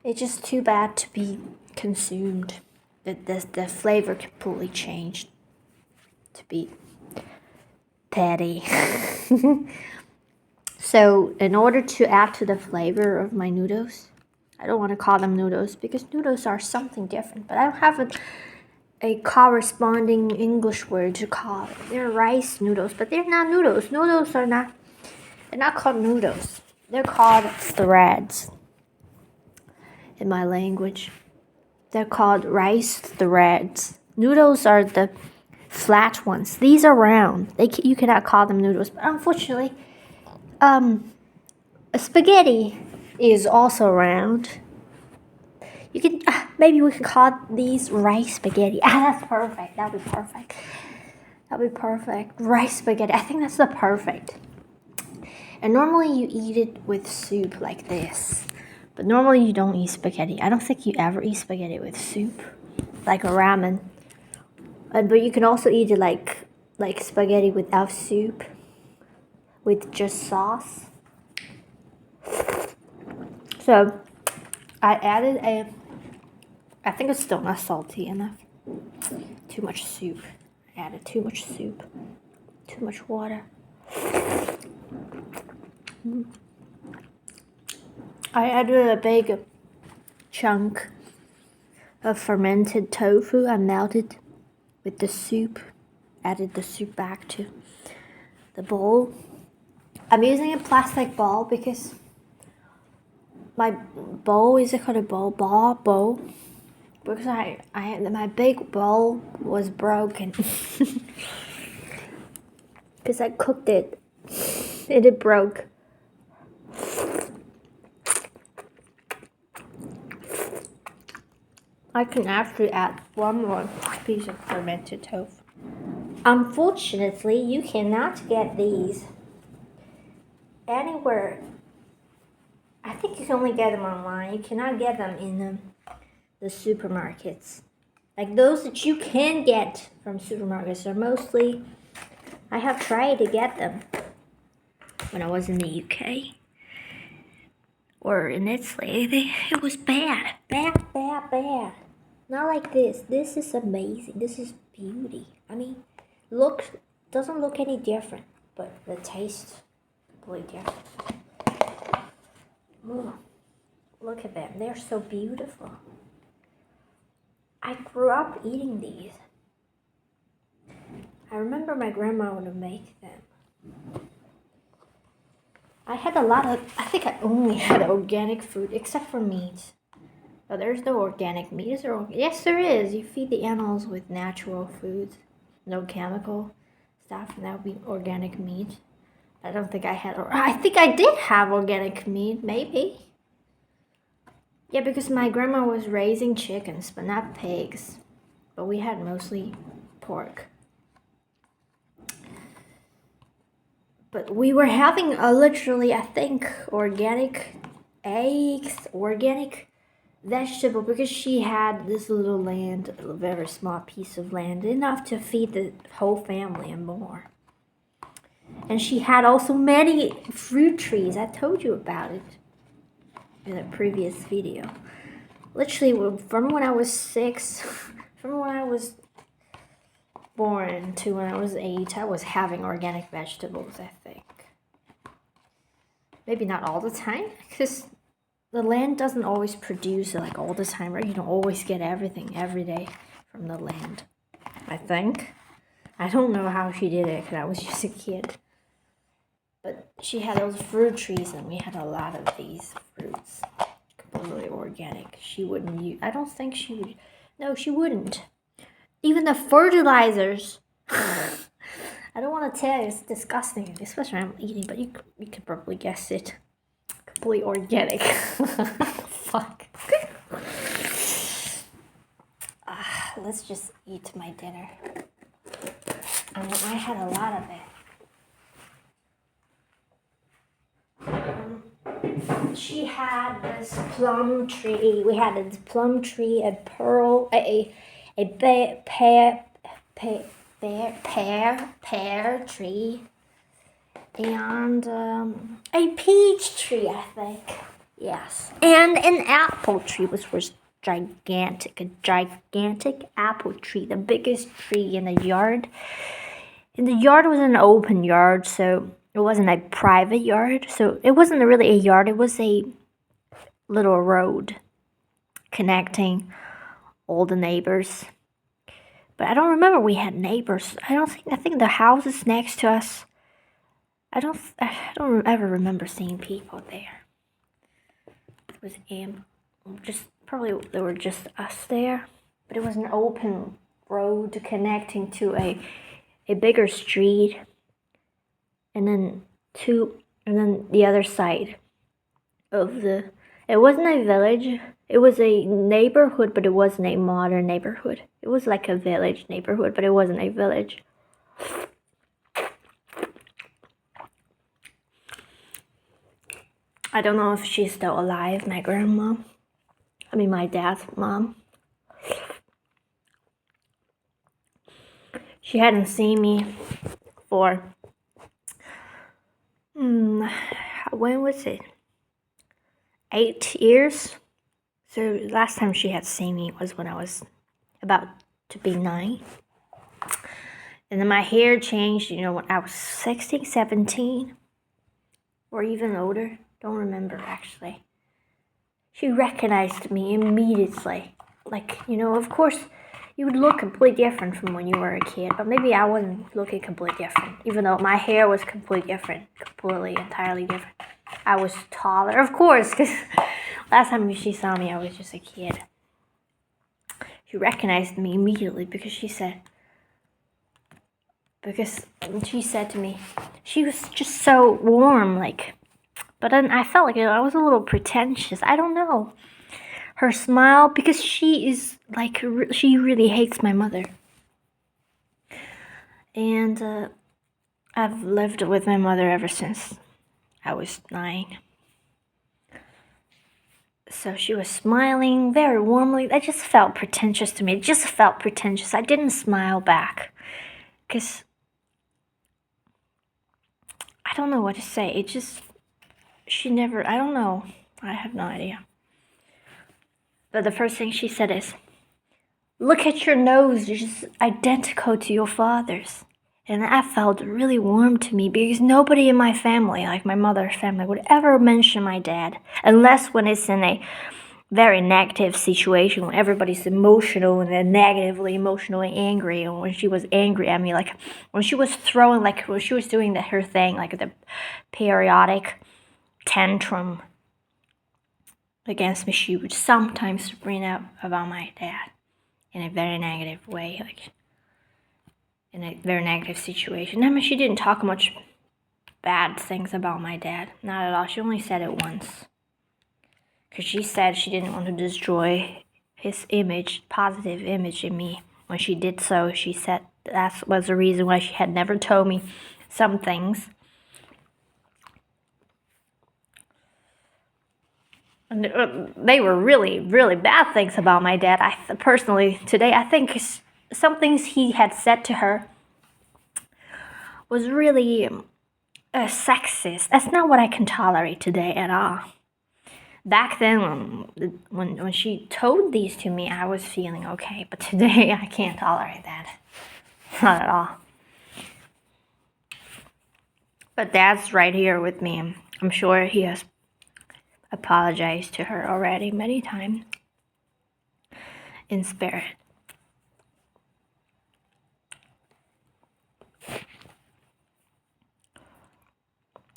It's just too bad to be consumed. The flavor completely changed to be patty. So in order to add to the flavor of my noodles, I don't want to call them noodles because noodles are something different, but I don't have a corresponding English word to call it. They're rice noodles, but they're not noodles. Noodles are not, they're not called noodles. They're called threads in my language. They're called rice threads. Noodles are the flat ones. These are round. You cannot call them noodles, but unfortunately, spaghetti is also round. You can maybe we can call these rice spaghetti. That's perfect. That'll be perfect. That'll be perfect. Rice spaghetti. I think that's the perfect. And normally you eat it with soup like this, but normally you don't eat spaghetti. I don't think you ever eat spaghetti with soup, like a ramen. But you can also eat it like spaghetti without soup, with just sauce. So I added I think it's still not salty enough. Too much soup. I added too much soup. Too much water. I added a big chunk of fermented tofu. I melted with the soup. Added the soup back to the bowl. I'm using a plastic bowl because my bowl, is it called a bowl? Bowl? Because my big bowl was broken. Because I cooked it and it broke. I can actually add one more piece of fermented tofu. Unfortunately, you cannot get these anywhere. I think you can only get them online. You cannot get them in the supermarkets. Like those that you can get from supermarkets are mostly... I have tried to get them when I was in the UK or in Italy. It was bad. Bad. Not like this. This is amazing. This is beauty. I mean, doesn't look any different, but the taste completely different. Ooh, look at them. They're so beautiful. I grew up eating these. I remember my grandma would make them. I think I only had organic food, except for meat. But there's no organic meat. Yes, there is. You feed the animals with natural foods, no chemical stuff, and that would be organic meat. I don't think I had, I think I did have organic meat, maybe. Yeah, because my grandma was raising chickens, but not pigs. But we had mostly pork. But we were having literally, I think, organic eggs, organic vegetable, because she had this little land, a very small piece of land, enough to feed the whole family and more. And she had also many fruit trees. I told you about it in a previous video. Literally, from when I was 6, from when I was born to when I was 8, I was having organic vegetables, I think. Maybe not all the time, because the land doesn't always produce it like all the time, right? You don't always get everything every day from the land, I think. I don't know how she did it, because I was just a kid. But she had those fruit trees, and we had a lot of these fruits. Completely organic. She wouldn't use, I don't think she would. No, she wouldn't. Even the fertilizers. I don't want to tell you, it's disgusting, especially when I'm eating, but you could probably guess it. Completely organic. Fuck. Let's just eat my dinner. I had a lot of it. She had this plum tree. We had this plum tree, a pear tree, and a peach tree, I think. Yes, and an apple tree, which was gigantic. A gigantic apple tree, the biggest tree in the yard. And the yard was an open yard, so it wasn't a private yard. So it wasn't really a yard, it was a little road connecting all the neighbors. But I don't remember we had neighbors. I think the houses next to us, I don't ever remember seeing people there. It was probably there were just us there. But it was an open road connecting to a bigger street, and then the other side of it wasn't a village, it was a neighborhood, but it wasn't a modern neighborhood. It was like a village neighborhood, but it wasn't a village. I don't know if she's still alive, my my dad's mom. She hadn't seen me for when was it? 8 years. So last time she had seen me was when I was about to be 9. And then my hair changed, when I was 16, 17, or even older. Don't remember, actually. She recognized me immediately. Of course, you would look completely different from when you were a kid, but maybe I wasn't looking completely different, even though my hair was completely different, entirely different. I was taller, of course, because last time she saw me, I was just a kid. She recognized me immediately because she said to me, she was just so warm, but then I felt like I was a little pretentious. I don't know. Her smile, because she is she really hates my mother. And I've lived with my mother ever since I was 9. So she was smiling very warmly. That just felt pretentious to me. It just felt pretentious. I didn't smile back because I don't know what to say. I don't know. I have no idea. But the first thing she said is, "Look at your nose, you're just identical to your father's." And that felt really warm to me because nobody in my family, like my mother's family, would ever mention my dad. Unless when it's in a very negative situation, when everybody's emotional and then negatively emotionally angry. And when she was angry at me, when she was when she was doing her thing, the periodic tantrum against me, she would sometimes bring up about my dad in a very negative way, in a very negative situation. She didn't talk much bad things about my dad, not at all. She only said it once, because she said she didn't want to destroy his image, positive image in me. When she did so, she said that was the reason why she had never told me some things. And they were really, really bad things about my dad. Personally, today, I think some things he had said to her was really sexist. That's not what I can tolerate today at all. Back then, when she told these to me, I was feeling okay. But today, I can't tolerate that. Not at all. But Dad's right here with me. I'm sure he has apologized to her already many times in spirit.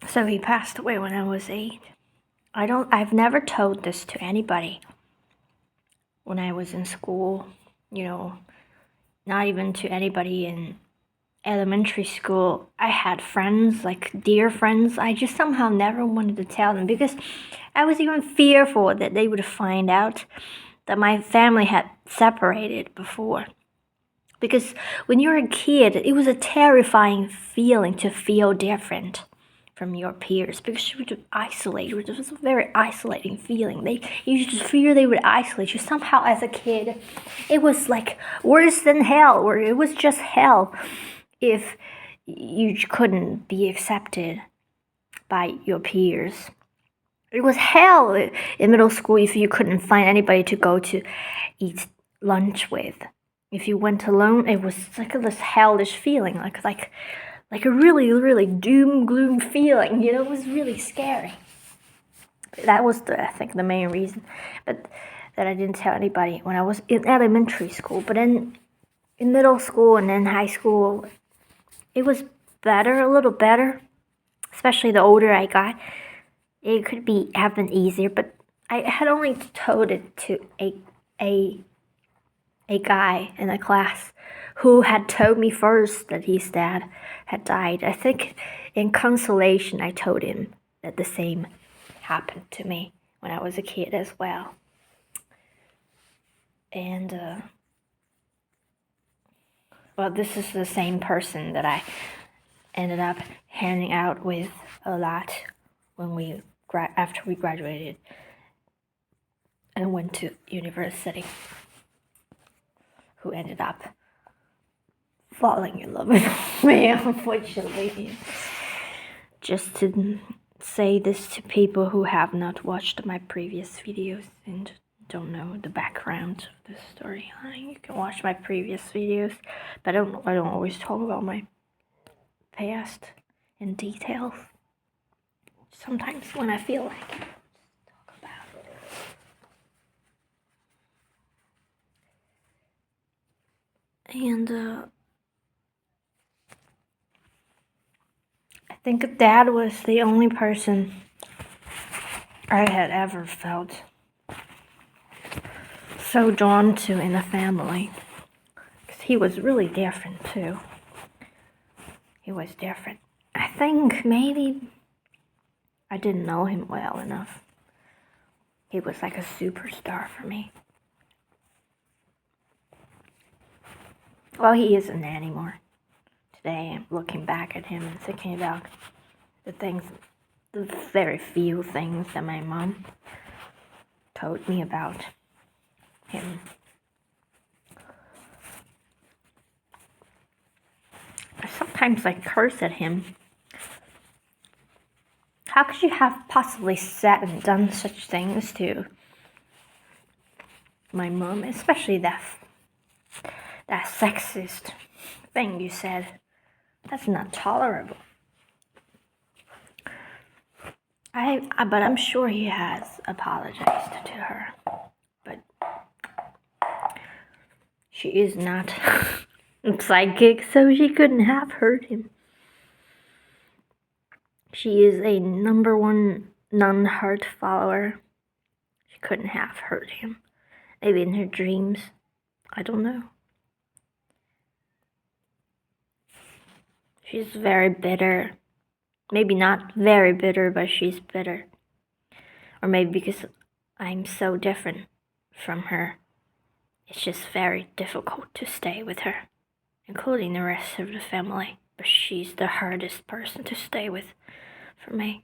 So he passed away when I was 8. I've never told this to anybody when I was in school, not even to anybody in elementary school. I had friends, like dear friends. I just somehow never wanted to tell them because I was even fearful that they would find out that my family had separated before. Because when you're a kid, it was a terrifying feeling to feel different from your peers because you were just isolated. It was a very isolating feeling. You just fear they would isolate you. Somehow as a kid, it was like worse than hell, or it was just hell if you couldn't be accepted by your peers. It was hell in middle school if you couldn't find anybody to go to eat lunch with. If you went alone, it was like this hellish feeling, like a really, really doom gloom feeling. It was really scary. That was I think the main reason, but that I didn't tell anybody when I was in elementary school. But in middle school and then high school, it was better, a little better. Especially the older I got, it could have been easier. But I had only told it to a guy in the class who had told me first that his dad had died. I think in consolation, I told him that the same happened to me when I was a kid as well. And, this is the same person that I ended up hanging out with a lot when after we graduated and went to university, who ended up falling in love with me, unfortunately. Just to say this to people who have not watched my previous videos and don't know the background of the storyline. You can watch my previous videos, but I don't always talk about my past in detail. Sometimes when I feel like it, I'll talk about it. And I think Dad was the only person I had ever felt so drawn to in a family. Because he was really different too. He was different. I think maybe I didn't know him well enough. He was like a superstar for me. Well, he isn't anymore. Today, I'm looking back at him and thinking about the very few things that my mom told me about him. Sometimes I curse at him. How could you have possibly said and done such things to my mom, especially that sexist thing you said? That's not tolerable. But I'm sure he has apologized to her. But she is not psychic, so she couldn't have hurt him. She is a number one non-heart follower. She couldn't have hurt him. Maybe in her dreams. I don't know. She's very bitter. Maybe not very bitter, but she's bitter. Or maybe because I'm so different from her. It's just very difficult to stay with her, including the rest of the family. But she's the hardest person to stay with for me.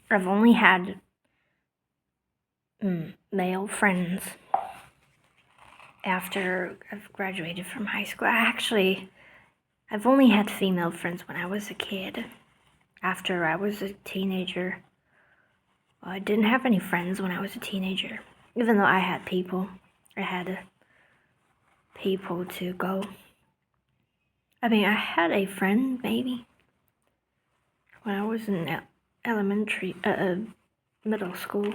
I've only had male friends after I've graduated from high school. I've only had female friends when I was a kid. After I was a teenager, I didn't have any friends when I was a teenager. Even though I had people, I had people to go. I mean, I had a friend maybe when I was in middle school,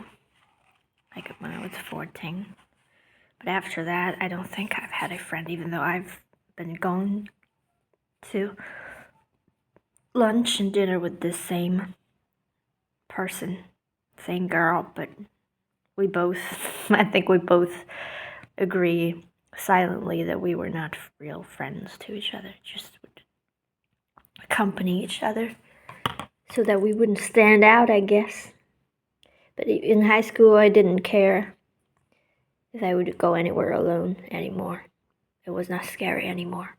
like when I was 14. But after that, I don't think I've had a friend, even though I've been going to lunch and dinner with the same person, same girl, but I think we both agree silently that we were not real friends to each other, just would accompany each other so that we wouldn't stand out, I guess. But in high school, I didn't care if I would go anywhere alone anymore. It was not scary anymore.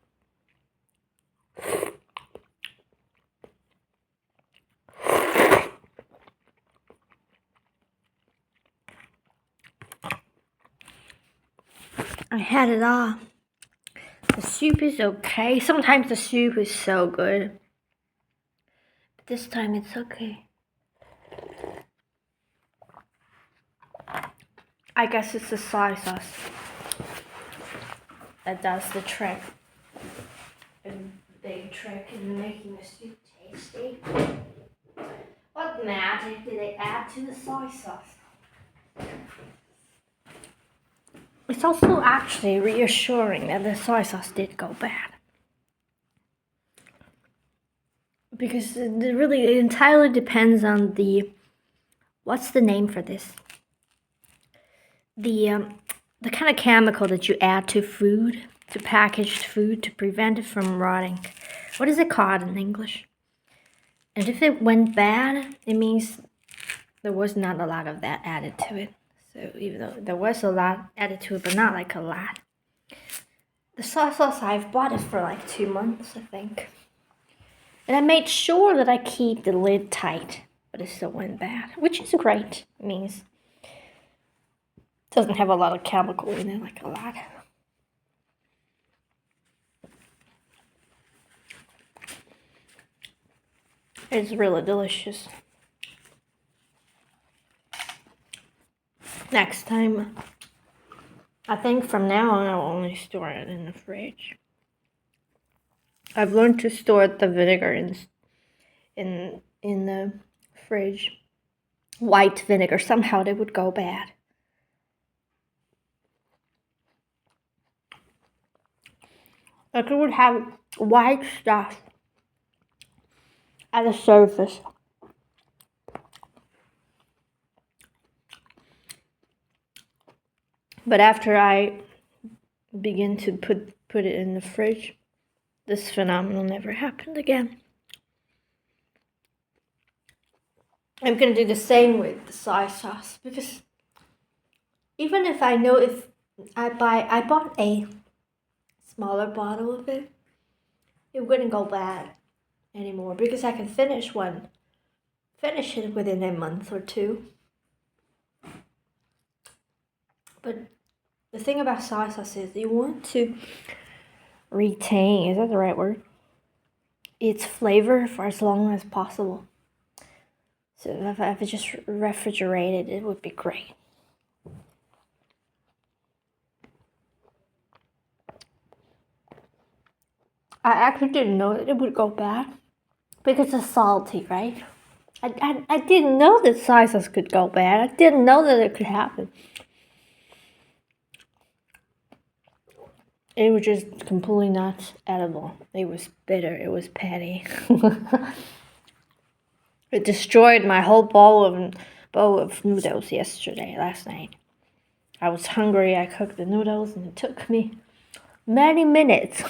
I had it all. The soup is okay. Sometimes the soup is so good. But this time it's okay. I guess it's the soy sauce that does the trick. A big trick in making the soup tasty. What magic did they add to the soy sauce? It's also actually reassuring that the soy sauce did go bad. Because it entirely depends on what's the name for this? The kind of chemical that you add to food, to packaged food, to prevent it from rotting. What is it called in English? And if it went bad, it means there was not a lot of that added to it. So even though there was a lot added to it, but not like a lot. The soy sauce, I've bought it for like 2 months, I think. And I made sure that I keep the lid tight, but it still went bad, which is great. It means it doesn't have a lot of chemical in it, like a lot. It's really delicious. Next time, I think from now on I'll only store it in the fridge. I've learned to store the vinegar in the fridge. White vinegar, somehow they would go bad. Like it would have white stuff at the surface. But after I begin to put it in the fridge, this phenomenon never happened again. I'm gonna do the same with the soy sauce because even if I know if I bought a smaller bottle of it, it wouldn't go bad anymore because I can finish it within a month or two. But the thing about soy sauce is you want to retain, is that the right word? Its flavor for as long as possible. So if I just refrigerated, it would be great. I actually didn't know that it would go bad because it's salty, right? I didn't know that soy sauce could go bad. I didn't know that it could happen. It was just completely not edible. It was bitter. It was patty. It destroyed my whole bowl of noodles last night. I was hungry. I cooked the noodles, and it took me many minutes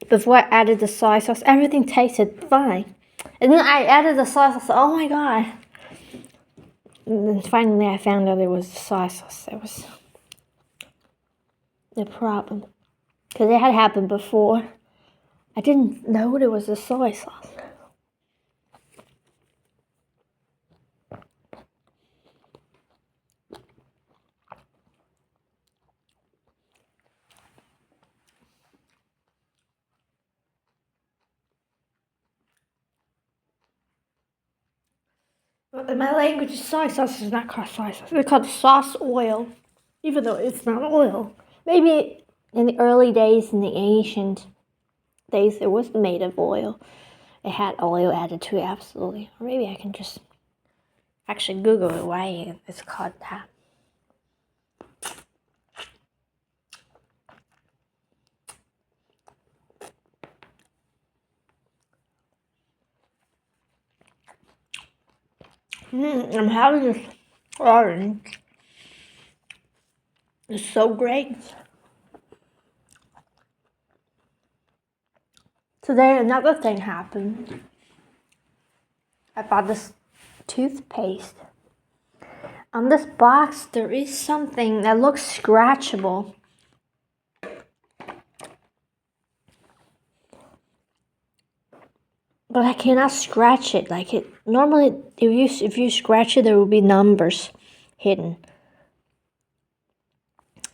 before I added the soy sauce. Everything tasted fine, and then I added the soy sauce. Oh my god! And then finally, I found out it was the soy sauce that was the problem, because it had happened before. I didn't know it was the soy sauce. In my language, soy sauce is not called soy sauce. It's called sauce oil, even though it's not oil. Maybe in the early days, in the ancient days, it was made of oil. It had oil added to it, absolutely. Or maybe I can just actually Google it, why it's called that. I'm having this orange. It's so great. Today, another thing happened. I bought this toothpaste. On this box, there is something that looks scratchable. But I cannot scratch it like it. Normally, if you scratch it, there will be numbers hidden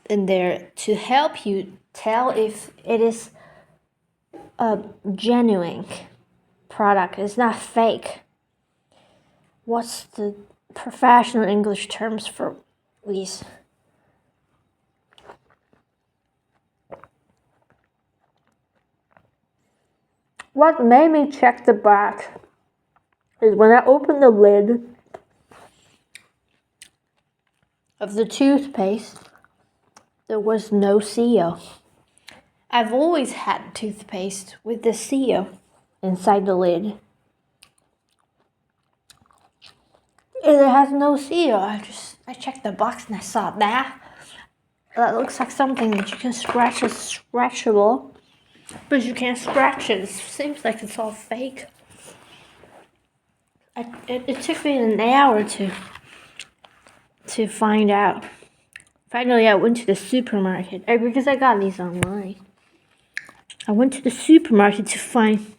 in there to help you tell if it is a genuine product. It's not fake. What's the professional English terms for these? What made me check the back is when I opened the lid of the toothpaste, there was no seal. I've always had toothpaste with the seal inside the lid. And it has no seal. I checked the box and I saw that. That looks like something that you can scratch. It's scratchable, but you can't scratch it. It seems like it's all fake. It took me an hour to find out. Finally, I went to the supermarket because I got these online. I went to the supermarket to find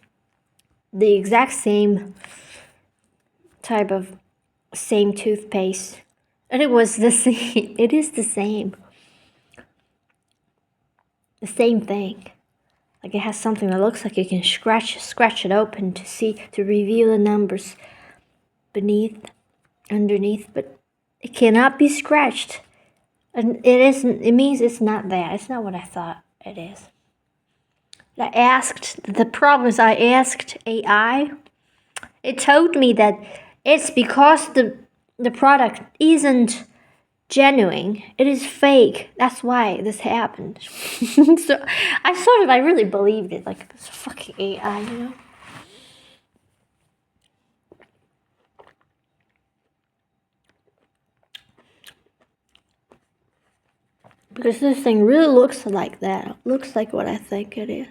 the exact same type of same toothpaste, and it was the same. It is the same thing. Like it has something that looks like you can scratch it open to reveal the numbers underneath, but it cannot be scratched. And it isn't. It means it's not that. It's not what I thought it is. The problem is I asked AI. It told me that it's because the product isn't genuine. It is fake. That's why this happened. So I really believed it. Like it's fucking AI, you know. Because this thing really looks like that. It looks like what I think it is.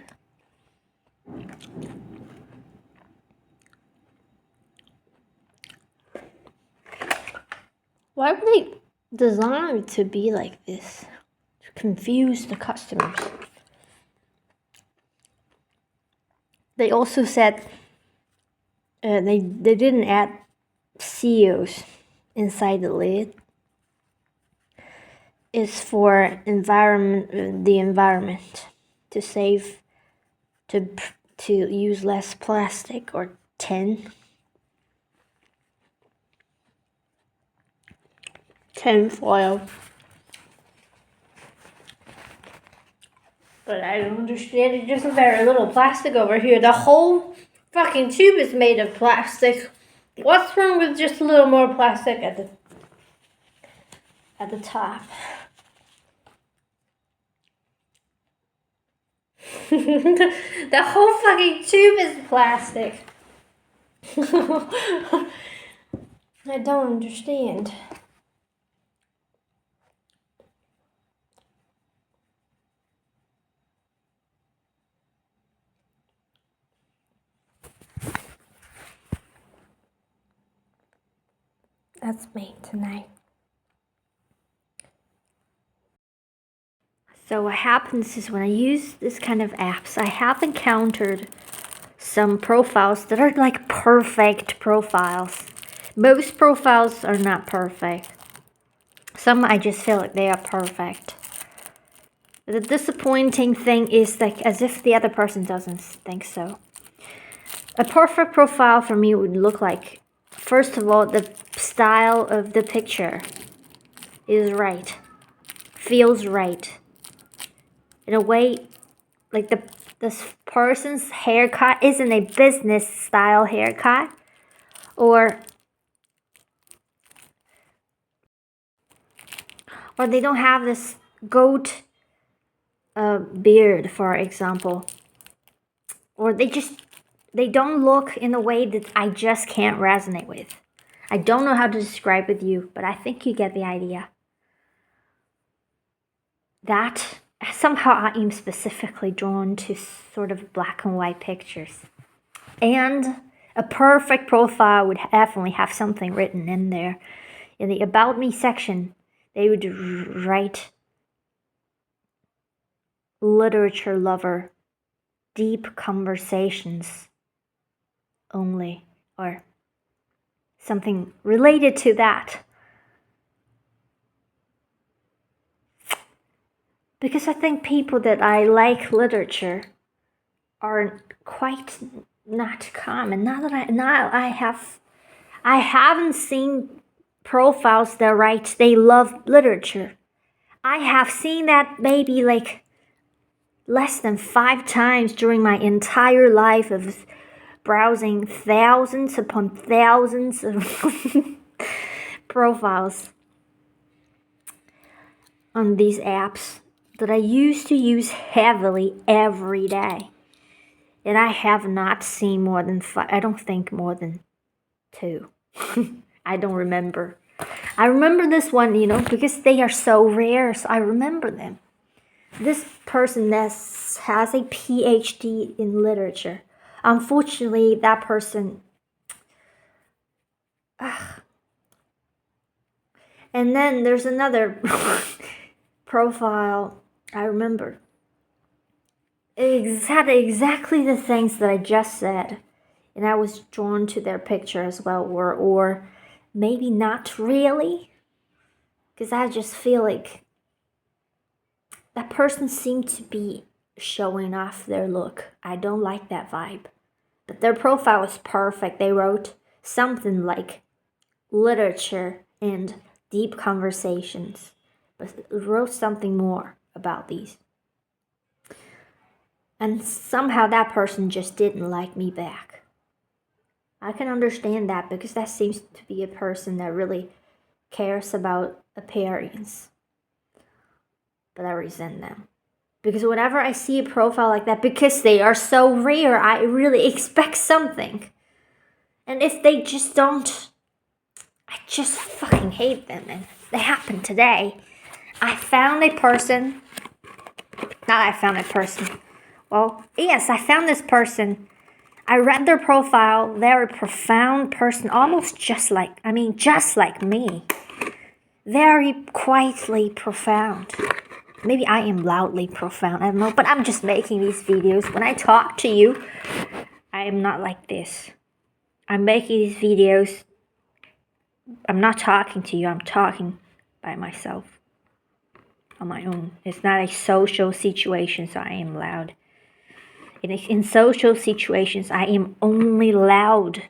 Why were they designed to be like this? To confuse the customers. They also said they didn't add seals inside the lid. Is for the environment, to save, to use less plastic or tin foil. But I don't understand. It's just very little plastic over here. The whole fucking tube is made of plastic. What's wrong with just a little more plastic at the top? The whole fucking tube is plastic. I don't understand. That's me tonight. So what happens is when I use this kind of apps, I have encountered some profiles that are like perfect profiles. Most profiles are not perfect. Some I just feel like they are perfect. The disappointing thing is like as if the other person doesn't think so. A perfect profile for me would look like, first of all, the style of the picture is right. Feels right. In a way, like this person's haircut isn't a business style haircut, or they don't have this goat beard, for example, or they don't look in a way that I just can't resonate with. I don't know how to describe with you, but I think you get the idea. That somehow I am specifically drawn to sort of black and white pictures. And a perfect profile would definitely have something written in there. In the About Me section, they would write literature lover, deep conversations only, or something related to that. Because I think people that I like literature are quite not common. I haven't seen profiles that write they love literature. I have seen that maybe like less than 5 times during my entire life of browsing thousands upon thousands of profiles on these apps that I used to use heavily every day. And I have not seen more than 5, I don't think more than 2. I don't remember. I remember this one, because they are so rare, so I remember them. This person has a PhD in literature. Unfortunately, that person... And then there's another profile I remember. It had exactly the things that I just said. And I was drawn to their picture as well, or maybe not really. Because I just feel like that person seemed to be showing off their look. I don't like that vibe. But their profile was perfect. They wrote something like literature and deep conversations. But wrote something more about these. And somehow that person just didn't like me back. I can understand that because that seems to be a person that really cares about appearance. But I resent them. Because whenever I see a profile like that, because they are so rare, I really expect something. And if they just don't, I just fucking hate them. And it happened today. I found a person. Well, yes, I found this person. I read their profile. They're a profound person, almost just like me. Very quietly profound. Maybe I am loudly profound, I don't know, but I'm just making these videos. When I talk to you, I am not like this. I'm making these videos. I'm not talking to you, I'm talking by myself. On my own. It's not a social situation, so I am loud. In social situations, I am only loud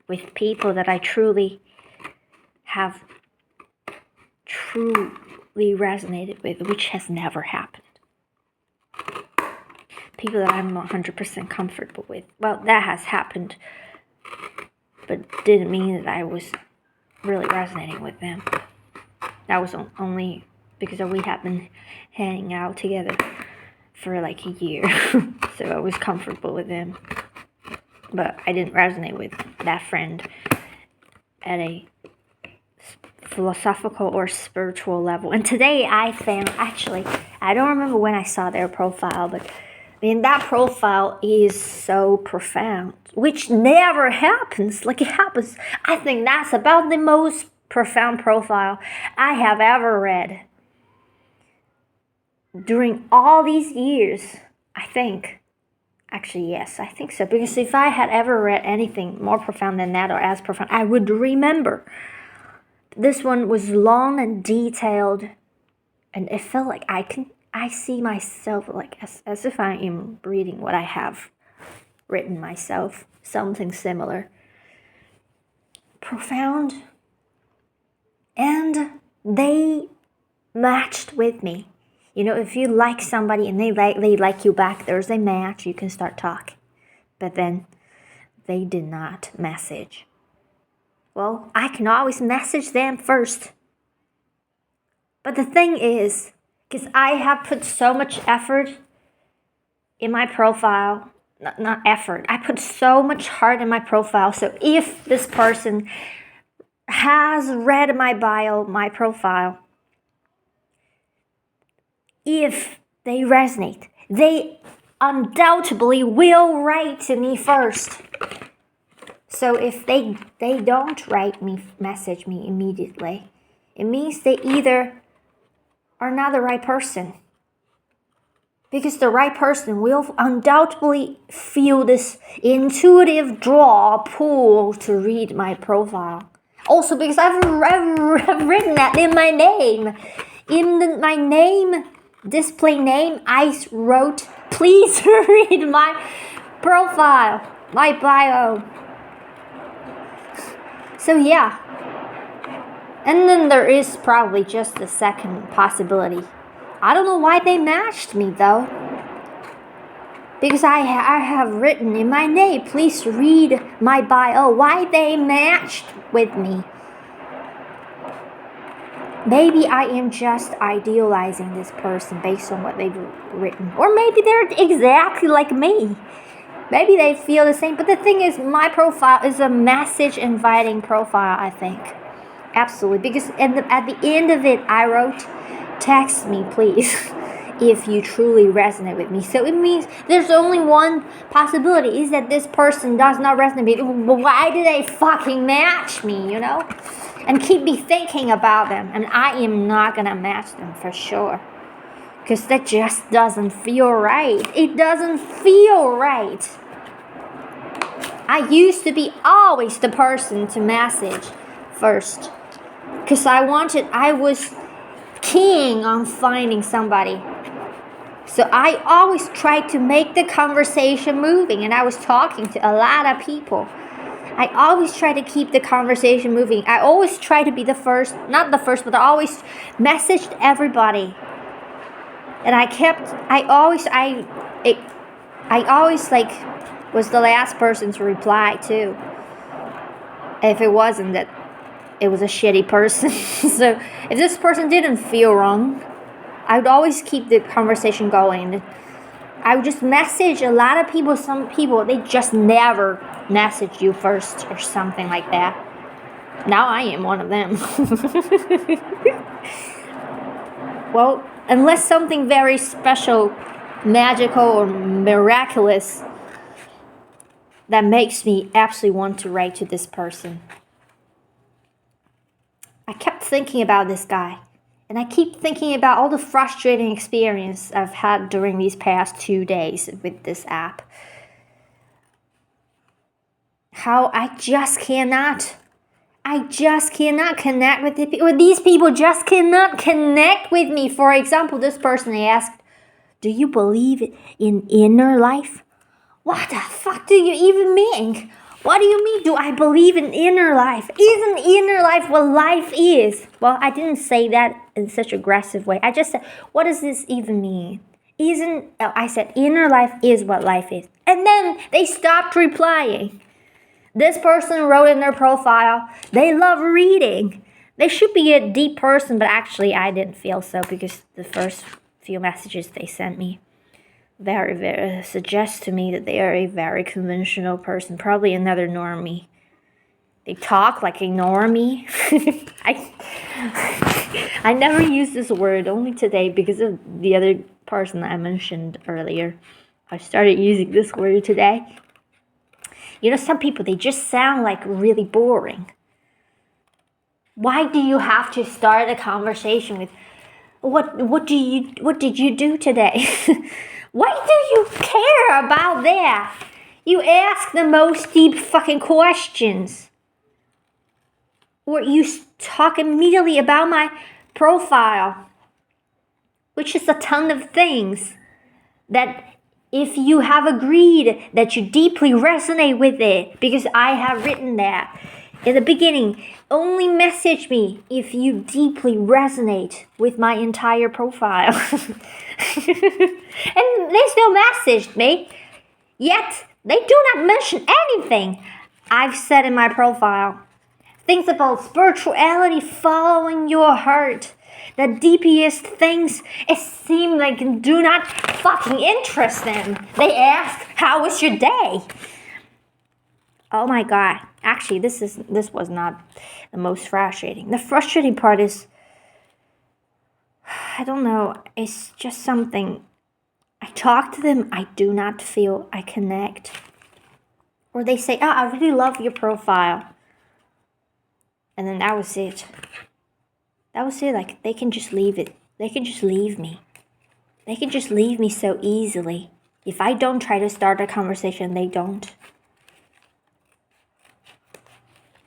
with people that I truly resonated with, which has never happened. People that I'm 100% comfortable with. Well, that has happened, but but didn't mean that I was really resonating with them. That was only because we had been hanging out together for like a year, so I was comfortable with them. But I didn't resonate with that friend at a philosophical or spiritual level. And today I found, actually, I don't remember when I saw their profile, but that profile is so profound, which never happens. Like, it happens. I think that's about the most profound profile I have ever read during all these years. I think. Actually, yes, I think so. Because if I had ever read anything more profound than that or as profound, I would remember. This one was long and detailed, and it felt like I see myself like as if I am reading what I have written myself, something similar. Profound. And they matched with me. If you like somebody and they like you back, there's a match, you can start talking. But then they did not message. Well, I can always message them first. But the thing is, because I have put so much effort in my profile, not effort, I put so much heart in my profile. So if this person has read my bio, my profile, if they resonate, they undoubtedly will write to me first. So if they don't message me immediately, it means they either are not the right person. Because the right person will undoubtedly feel this intuitive pull to read my profile. Also because I've written that in my name. In my name, display name, I wrote, please read my profile, my bio. So yeah. And then there is probably just a second possibility. I don't know why they matched me though. Because I have written in my name, please read my bio. Why they matched with me? Maybe I am just idealizing this person based on what they've written. Or maybe they're exactly like me. Maybe they feel the same. But the thing is, my profile is a message inviting profile, I think. Absolutely. Because at the end of it, I wrote, text me, please, if you truly resonate with me. So it means there's only one possibility, is that this person does not resonate with me. Why did they fucking match me, And keep me thinking about them. And I am not going to match them for sure. Because that just doesn't feel right. It doesn't feel right. I used to be always the person to message first. Because I was keen on finding somebody. So I always tried to make the conversation moving. And I was talking to a lot of people. I always try to keep the conversation moving. I always try to be the first, not the first, but I always messaged everybody. And I always was the last person to reply too. If it wasn't that it was a shitty person. So if this person didn't feel wrong, I would always keep the conversation going. I would just message a lot of people. Some people, they just never message you first or something like that. Now I am one of them. Well, unless something very special, magical, or miraculous that makes me absolutely want to write to this person. I kept thinking about this guy. And I keep thinking about all the frustrating experience I've had during these past 2 days with this app. How I just cannot connect with the people. These people just cannot connect with me. For example, this person, they asked, do you believe in inner life? What the fuck do you even mean? What do you mean, do I believe in inner life? Isn't inner life what life is? Well, I didn't say that in such an aggressive way. I just said, what does this even mean? I said, inner life is what life is. And then they stopped replying. This person wrote in their profile, they love reading. They should be a deep person, but actually I didn't feel so because the first few messages they sent me very suggest to me that they are a very conventional person, probably another normie. They talk like a normie. I never use this word, only today because of the other person that I mentioned earlier. I started using this word today. You know, some people, they just sound like really boring. Why do you have to start a conversation with what did you do today? Why do you care about that? You ask the most deep fucking questions. Or you talk immediately about my profile, which is a ton of things that if you have agreed that you deeply resonate with it, because I have written that in the beginning, only message me if you deeply resonate with my entire profile. And they still messaged me, yet they do not mention anything I've said in my profile. Things about spirituality, following your heart. The deepest things, it seems like do not fucking interest them. They ask, how was your day? Oh my god. Actually, this was not the most frustrating. The frustrating part is, I don't know, it's just something. I talk to them, I do not feel I connect. Or they say, I really love your profile. And then that was it. That was it. Like, they can just leave it. They can just leave me. They can just leave me so easily. If I don't try to start a conversation, they don't.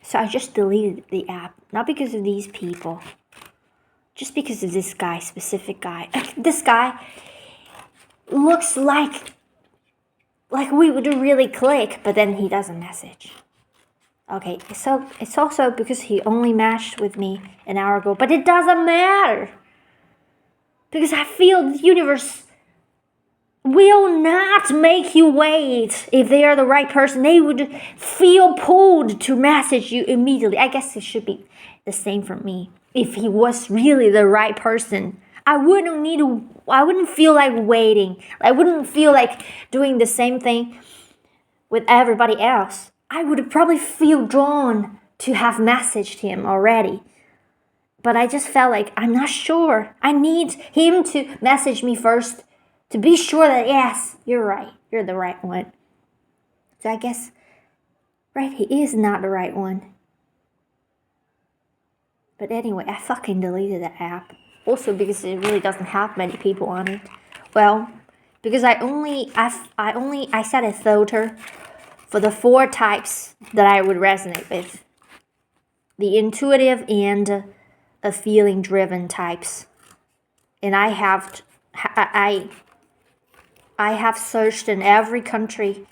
So I just deleted the app. Not because of these people. Just because of this guy, specific guy. This guy looks like we would really click, but then he doesn't message. Okay, so it's also because he only matched with me an hour ago, but it doesn't matter. Because I feel the universe will not make you wait. If they are the right person, they would feel pulled to message you immediately. I guess it should be the same for me. If he was really the right person, I wouldn't feel like waiting. I wouldn't feel like doing the same thing with everybody else. I would probably feel drawn to have messaged him already. But I just felt like, I'm not sure. I need him to message me first to be sure that, yes, you're right. You're the right one. So I guess, right, he is not the right one. But anyway, I fucking deleted the app. Also because it really doesn't have many people on it. Well, because I set a filter for the 4 types that I would resonate with. The intuitive and the feeling-driven types. And I have searched in every country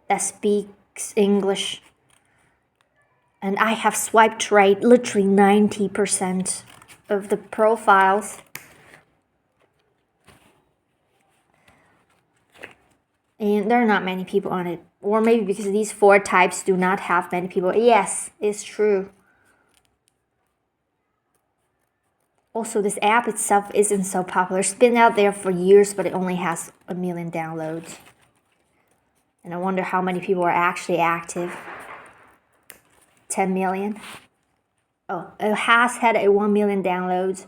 that speaks English. And I have swiped right literally 90% of the profiles. And there are not many people on it. Or maybe because these 4 types do not have many people. Yes, it's true. Also, this app itself isn't so popular. It's been out there for years, but it only has 1 million downloads. And I wonder how many people are actually active. 10 million? Oh, it has had 1 million downloads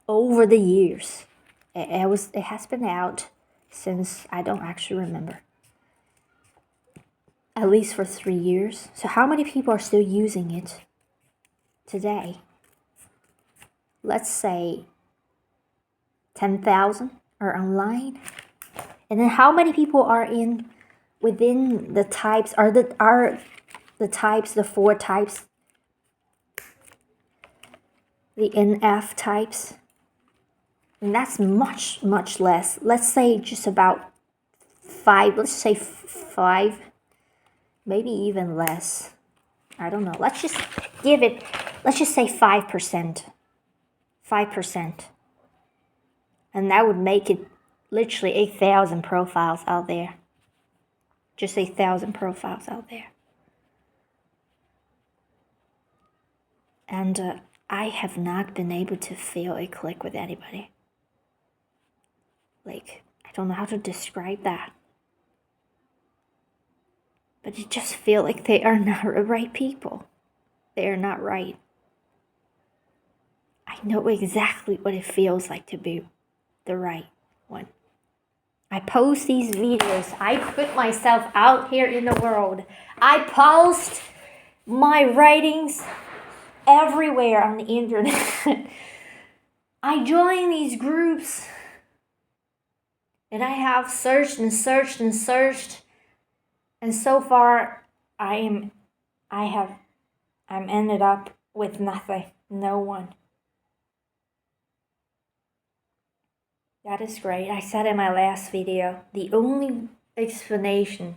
over the years. It has been out since, I don't actually remember. At least for 3 years. So how many people are still using it today? Let's say 10,000 are online. And then how many people are within the types? Are the types, the 4 types, the NF types? And that's much, much less. Let's say just about 5. Let's say 5. Maybe even less. I don't know. Let's just say 5%. 5%. And that would make it literally 8,000 profiles out there. Just 8,000 profiles out there. And I have not been able to feel a click with anybody. Like, I don't know how to describe that. But you just feel like they are not the right people. They are not right. I know exactly what it feels like to be the right one. I post these videos. I put myself out here in the world. I post my writings everywhere on the internet. I join these groups. And I have searched and searched and searched. And so far I'm ended up with nothing. No one. That is great. I said in my last video, the only explanation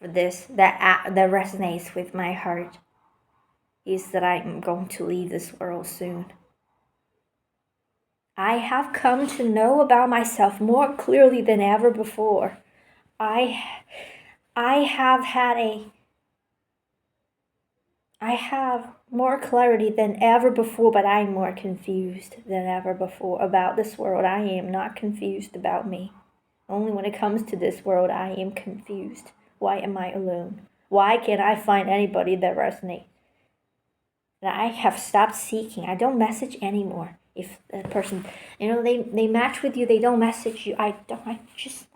for this that resonates with my heart is that I'm going to leave this world soon. I have come to know about myself more clearly than ever before. I have more clarity than ever before, but I'm more confused than ever before about this world. I am not confused about me. Only when it comes to this world, I am confused. Why am I alone? Why can't I find anybody that resonates? And I have stopped seeking. I don't message anymore. If a person, they match with you, they don't message you. I just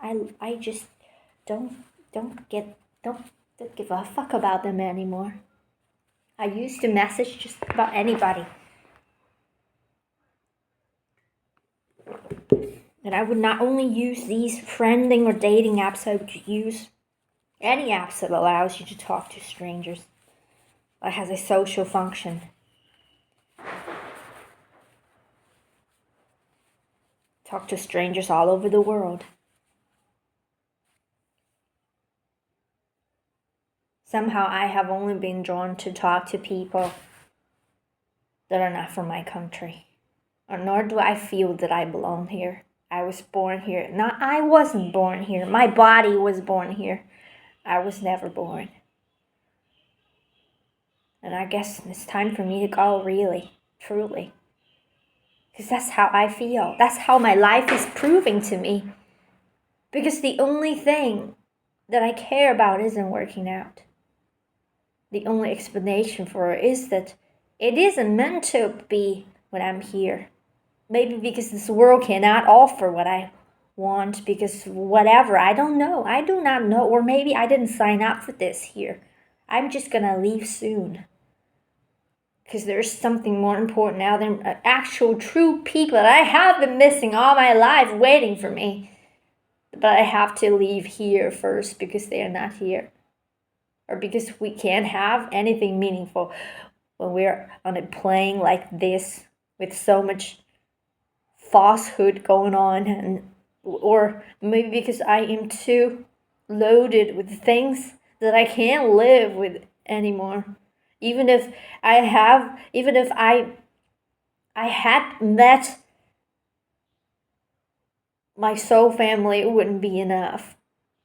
don't give a fuck about them anymore. I used to message just about anybody. And I would not only use these friending or dating apps, I would use any apps that allows you to talk to strangers. That has a social function. Talk to strangers all over the world. Somehow I have only been drawn to talk to people that are not from my country. Or nor do I feel that I belong here. I was born here. I wasn't born here. My body was born here. I was never born. And I guess it's time for me to go, really, truly. Because that's how I feel. That's how my life is proving to me. Because the only thing that I care about isn't working out. The only explanation for it is that it isn't meant to be when I'm here. Maybe because this world cannot offer what I want, because whatever, I don't know. I do not know. Or maybe I didn't sign up for this here. I'm just gonna leave soon. Because there's something more important now than actual true people that I have been missing all my life waiting for me. But I have to leave here first because they are not here. Or because we can't have anything meaningful when we're on a plane like this with so much falsehood going on, or maybe because I am too loaded with things that I can't live with anymore. Even if I had met my soul family, it wouldn't be enough.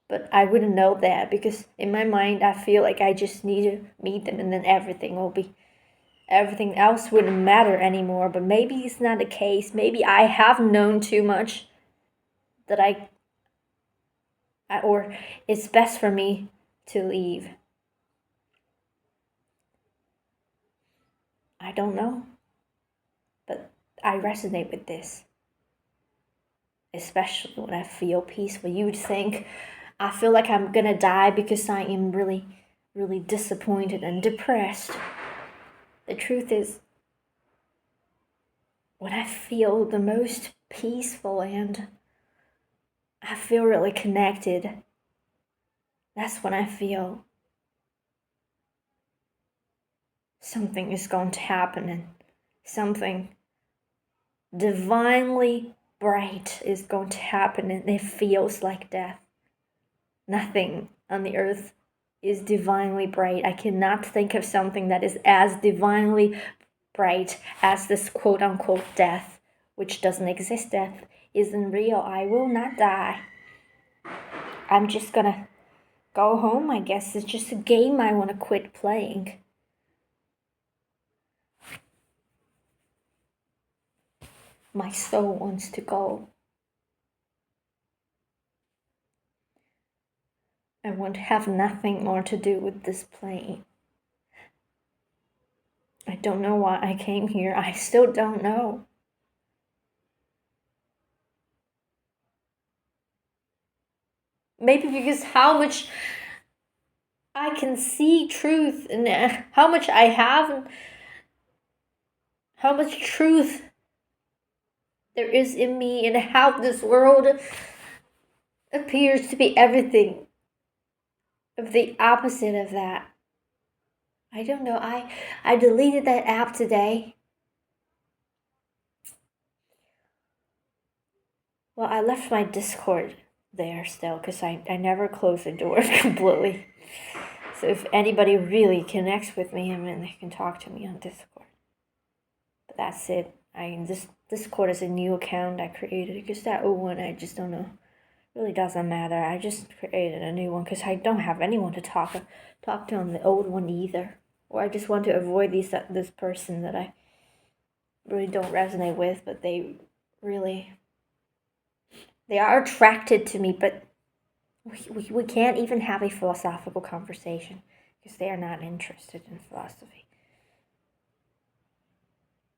But I wouldn't know that because in my mind I feel like I just need to meet them and then everything else wouldn't matter anymore. But maybe it's not the case. Maybe I have known too much that or it's best for me to leave. I don't know. But I resonate with this. Especially when I feel peaceful. You would think I feel like I'm gonna die because I am really, really disappointed and depressed. The truth is, when I feel the most peaceful and I feel really connected, that's when I feel something is going to happen and something divinely bright is going to happen, and it feels like death. Nothing on the earth is divinely bright. I cannot think of something that is as divinely bright as this quote-unquote death, which doesn't exist. Death isn't real. I will not die. I'm just gonna go home, I guess. It's just a game I want to quit playing. My soul wants to go. I want to have nothing more to do with this plane. I don't know why I came here. I still don't know. Maybe because how much I can see truth and how much I have and how much truth there is in me and how this world appears to be everything of the opposite of that. I don't know. I deleted that app today. Well, I left my Discord there still because I never closed the door completely. So if anybody really connects with me, I mean, they can talk to me on Discord. But that's it. This Discord is a new account I created because that old one, I just don't know. Really doesn't matter. I just created a new one because I don't have anyone to talk to on the old one either. Or I just want to avoid this person that I really don't resonate with, but they are attracted to me, but we can't even have a philosophical conversation because they are not interested in philosophy.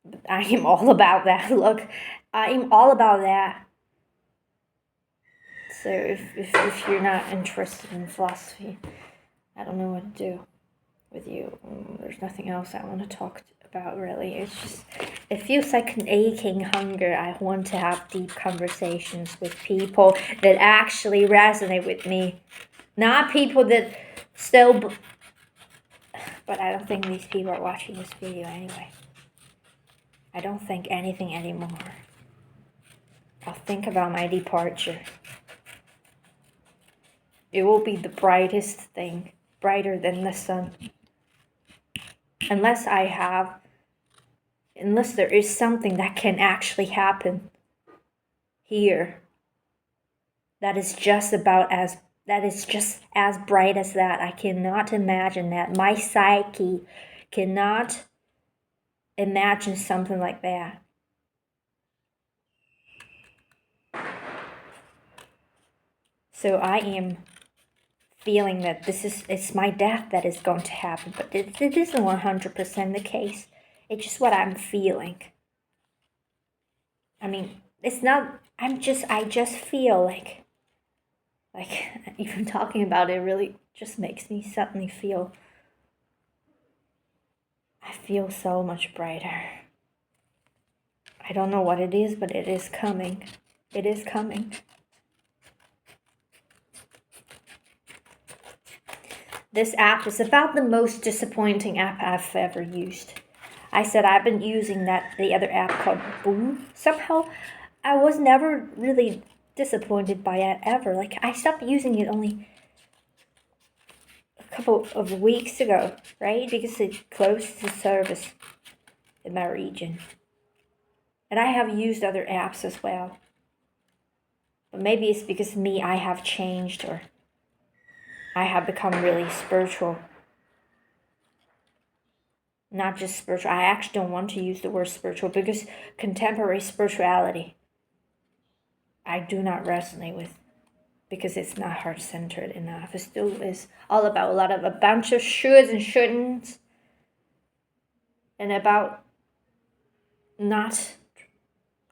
But I am all about that. Look, I am all about that. So if you're not interested in philosophy, I don't know what to do with you. There's nothing else I want to talk about, really. It feels like an aching hunger. I want to have deep conversations with people that actually resonate with me, not people that still. But I don't think these people are watching this video anyway. I don't think anything anymore. I'll think about my departure. It will be the brightest thing, brighter than the sun. Unless there is something that can actually happen here that is just as bright as that. I cannot imagine that. My psyche cannot imagine something like that. So I am feeling that it's my death that is going to happen, but it isn't 100% the case. It's just what I'm feeling. I mean, it's not. I just feel like even talking about it really just makes me suddenly feel. I feel so much brighter. I don't know what it is, but it is coming. It is coming. This app is about the most disappointing app I've ever used. I said I've been using the other app called Boom. Somehow, I was never really disappointed by it ever. Like, I stopped using it only a couple of weeks ago, right? Because it closed the service in my region. And I have used other apps as well. But maybe it's because I have changed, or I have become really spiritual. Not just spiritual. I actually don't want to use the word spiritual because contemporary spirituality I do not resonate with because it's not heart-centered enough. It still is all about a bunch of shoulds and shouldn'ts and about not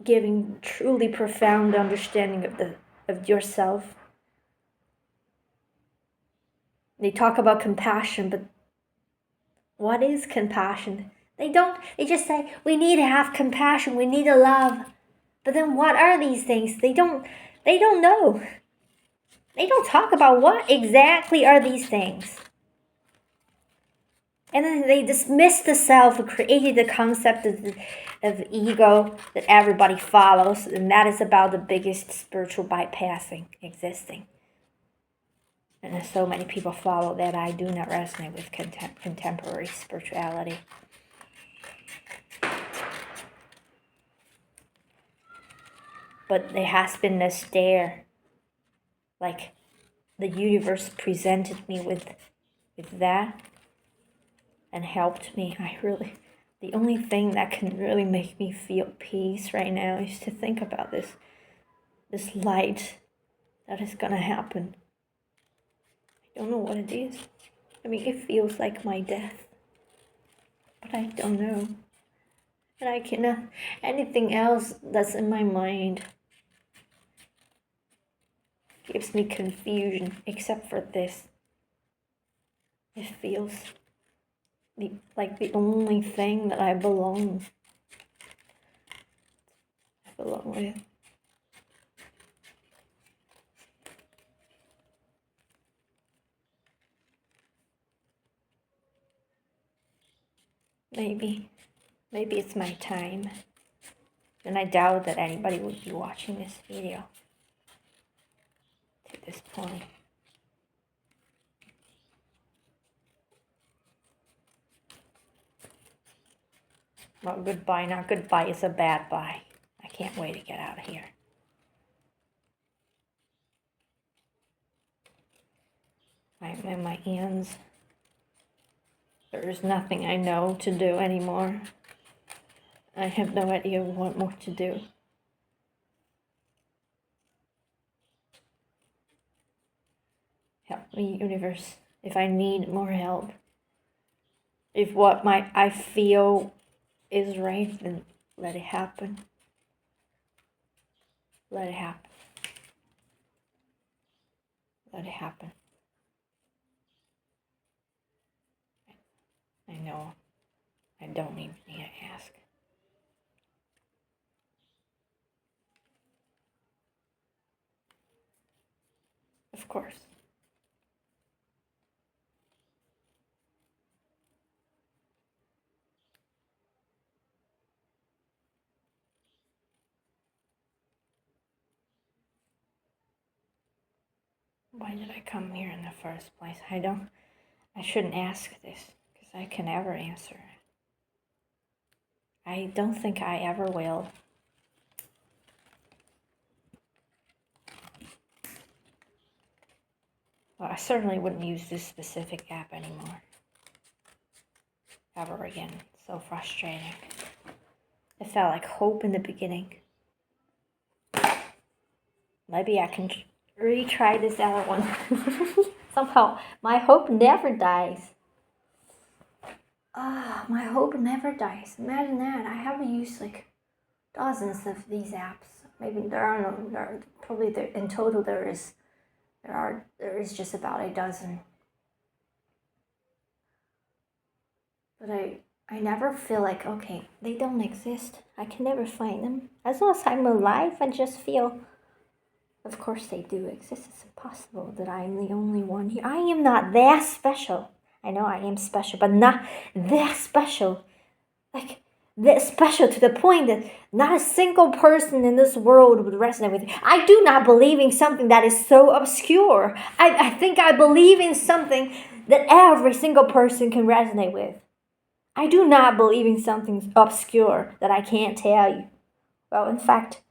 giving truly profound understanding of yourself. They talk about compassion, but what is compassion? They just say we need to have compassion, we need to love. But then what are these things? They don't know. They don't talk about what exactly are these things. And then they dismiss the self and created the concept of ego that everybody follows, and that is about the biggest spiritual bypassing existing. And so many people follow that. I do not resonate with contemporary spirituality. But there has been this dare, like the universe presented me with that and helped me. I really The only thing that can really make me feel peace right now is to think about this light that is gonna happen. I don't know what it is. I mean, it feels like my death, but I don't know. And I cannot, anything else that's in my mind gives me confusion, except for this. It feels like the only thing that I belong with. Maybe it's my time. And I doubt that anybody would be watching this video to this point. Well, goodbye, not goodbye, it's a bad bye. I can't wait to get out of here. I'm in my hands. There's nothing I know to do anymore. I have no idea what more to do. Help me, universe, if I need more help. If what I feel is right, then let it happen. Let it happen. Let it happen. I know I don't even need to ask. Of course. Why did I come here in the first place? I shouldn't ask this, because I can never answer it. I don't think I ever will. Well, I certainly wouldn't use this specific app anymore. Ever again. So frustrating. It felt like hope in the beginning. Maybe I can retry this other one. Somehow, my hope never dies. My hope never dies. Imagine that. I have used like dozens of these apps. Maybe in total there is just about a dozen. But I never feel like, okay, they don't exist. I can never find them. As long as I'm alive, I just feel, of course they do exist. It's impossible that I'm the only one here. I am not that special. I know I am special, but not that special. Like, that special to the point that not a single person in this world would resonate with me. I do not believe in something that is so obscure. I think I believe in something that every single person can resonate with. I do not believe in something obscure that I can't tell you. Well, in fact,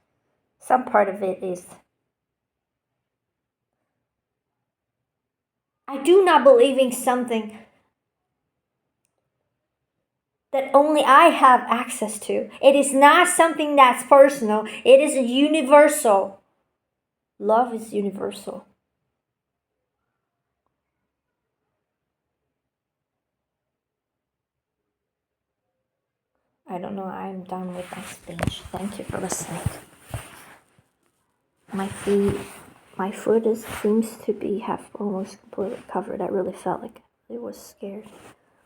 some part of it is. I do not believe in something that only I have access to. It is not something that's personal. It is universal. Love is universal. I don't know. I'm done with my speech. Thank you for listening. My foot seems to have almost completely covered. I really felt like I was scared.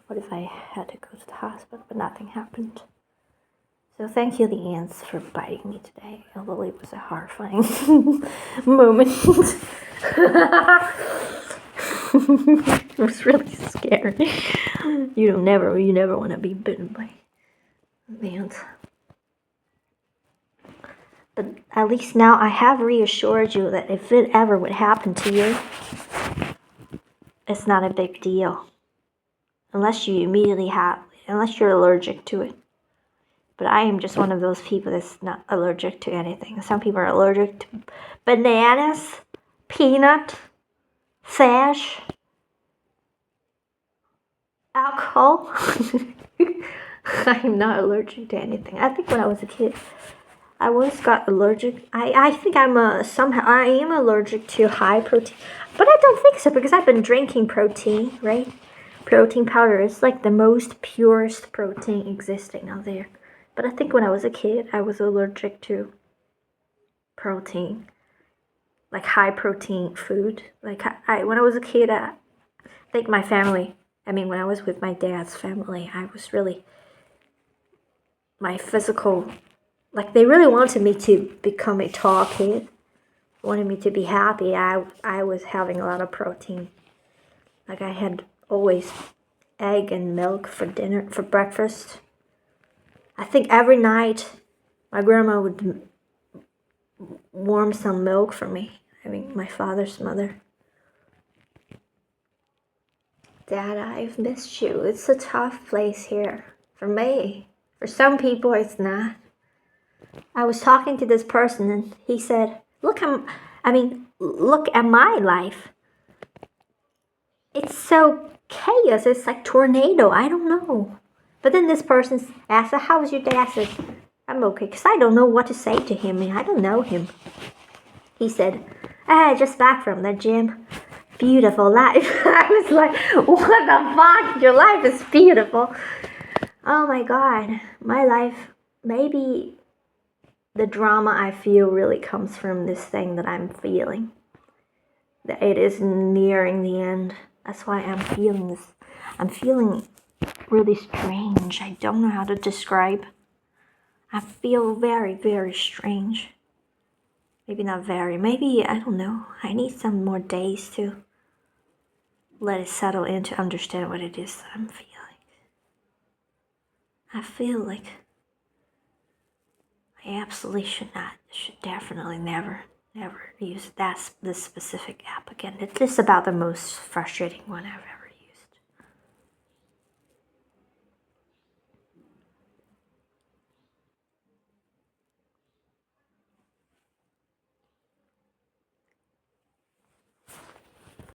What if I had to go to the hospital? But nothing happened. So thank you, the ants, for biting me today. Although it was a horrifying moment. It was really scary. You never want to be bitten by the ants. But at least now I have reassured you that if it ever would happen to you, it's not a big deal. Unless you're allergic to it. But I am just one of those people that's not allergic to anything. Some people are allergic to bananas, peanut, fish, alcohol. I'm not allergic to anything. I think when I was a kid, I once got allergic. I think somehow I am allergic to high protein, but I don't think so because I've been drinking protein, right? Protein powder is like the most purest protein existing out there. But I think when I was a kid, I was allergic to protein, like high protein food. Like when I was a kid, I think my family. I mean, when I was with my dad's family, I was really my physical. Like they really wanted me to become a tall kid. Wanted me to be happy. I was having a lot of protein. Like I had always egg and milk for dinner for breakfast. I think every night my grandma would warm some milk for me. I mean, my father's mother. Dad, I've missed you. It's a tough place here. For me. For some people, it's not. I was talking to this person and he said, look at my life. It's so chaos. It's like tornado. I don't know. But then this person asked, how was your day? I said, I'm okay. Because I don't know what to say to him. I don't know him. He said, just back from the gym. Beautiful life. I was like, what the fuck? Your life is beautiful. Oh my God. My life, maybe the drama I feel really comes from this thing that I'm feeling. That it is nearing the end. That's why I'm feeling this. I'm feeling really strange. I don't know how to describe. I feel very, very strange. Maybe not very. Maybe, I don't know. I need some more days to let it settle in to understand what it is that I'm feeling. I feel like I absolutely should definitely never use this specific app again. It's just about the most frustrating one I've ever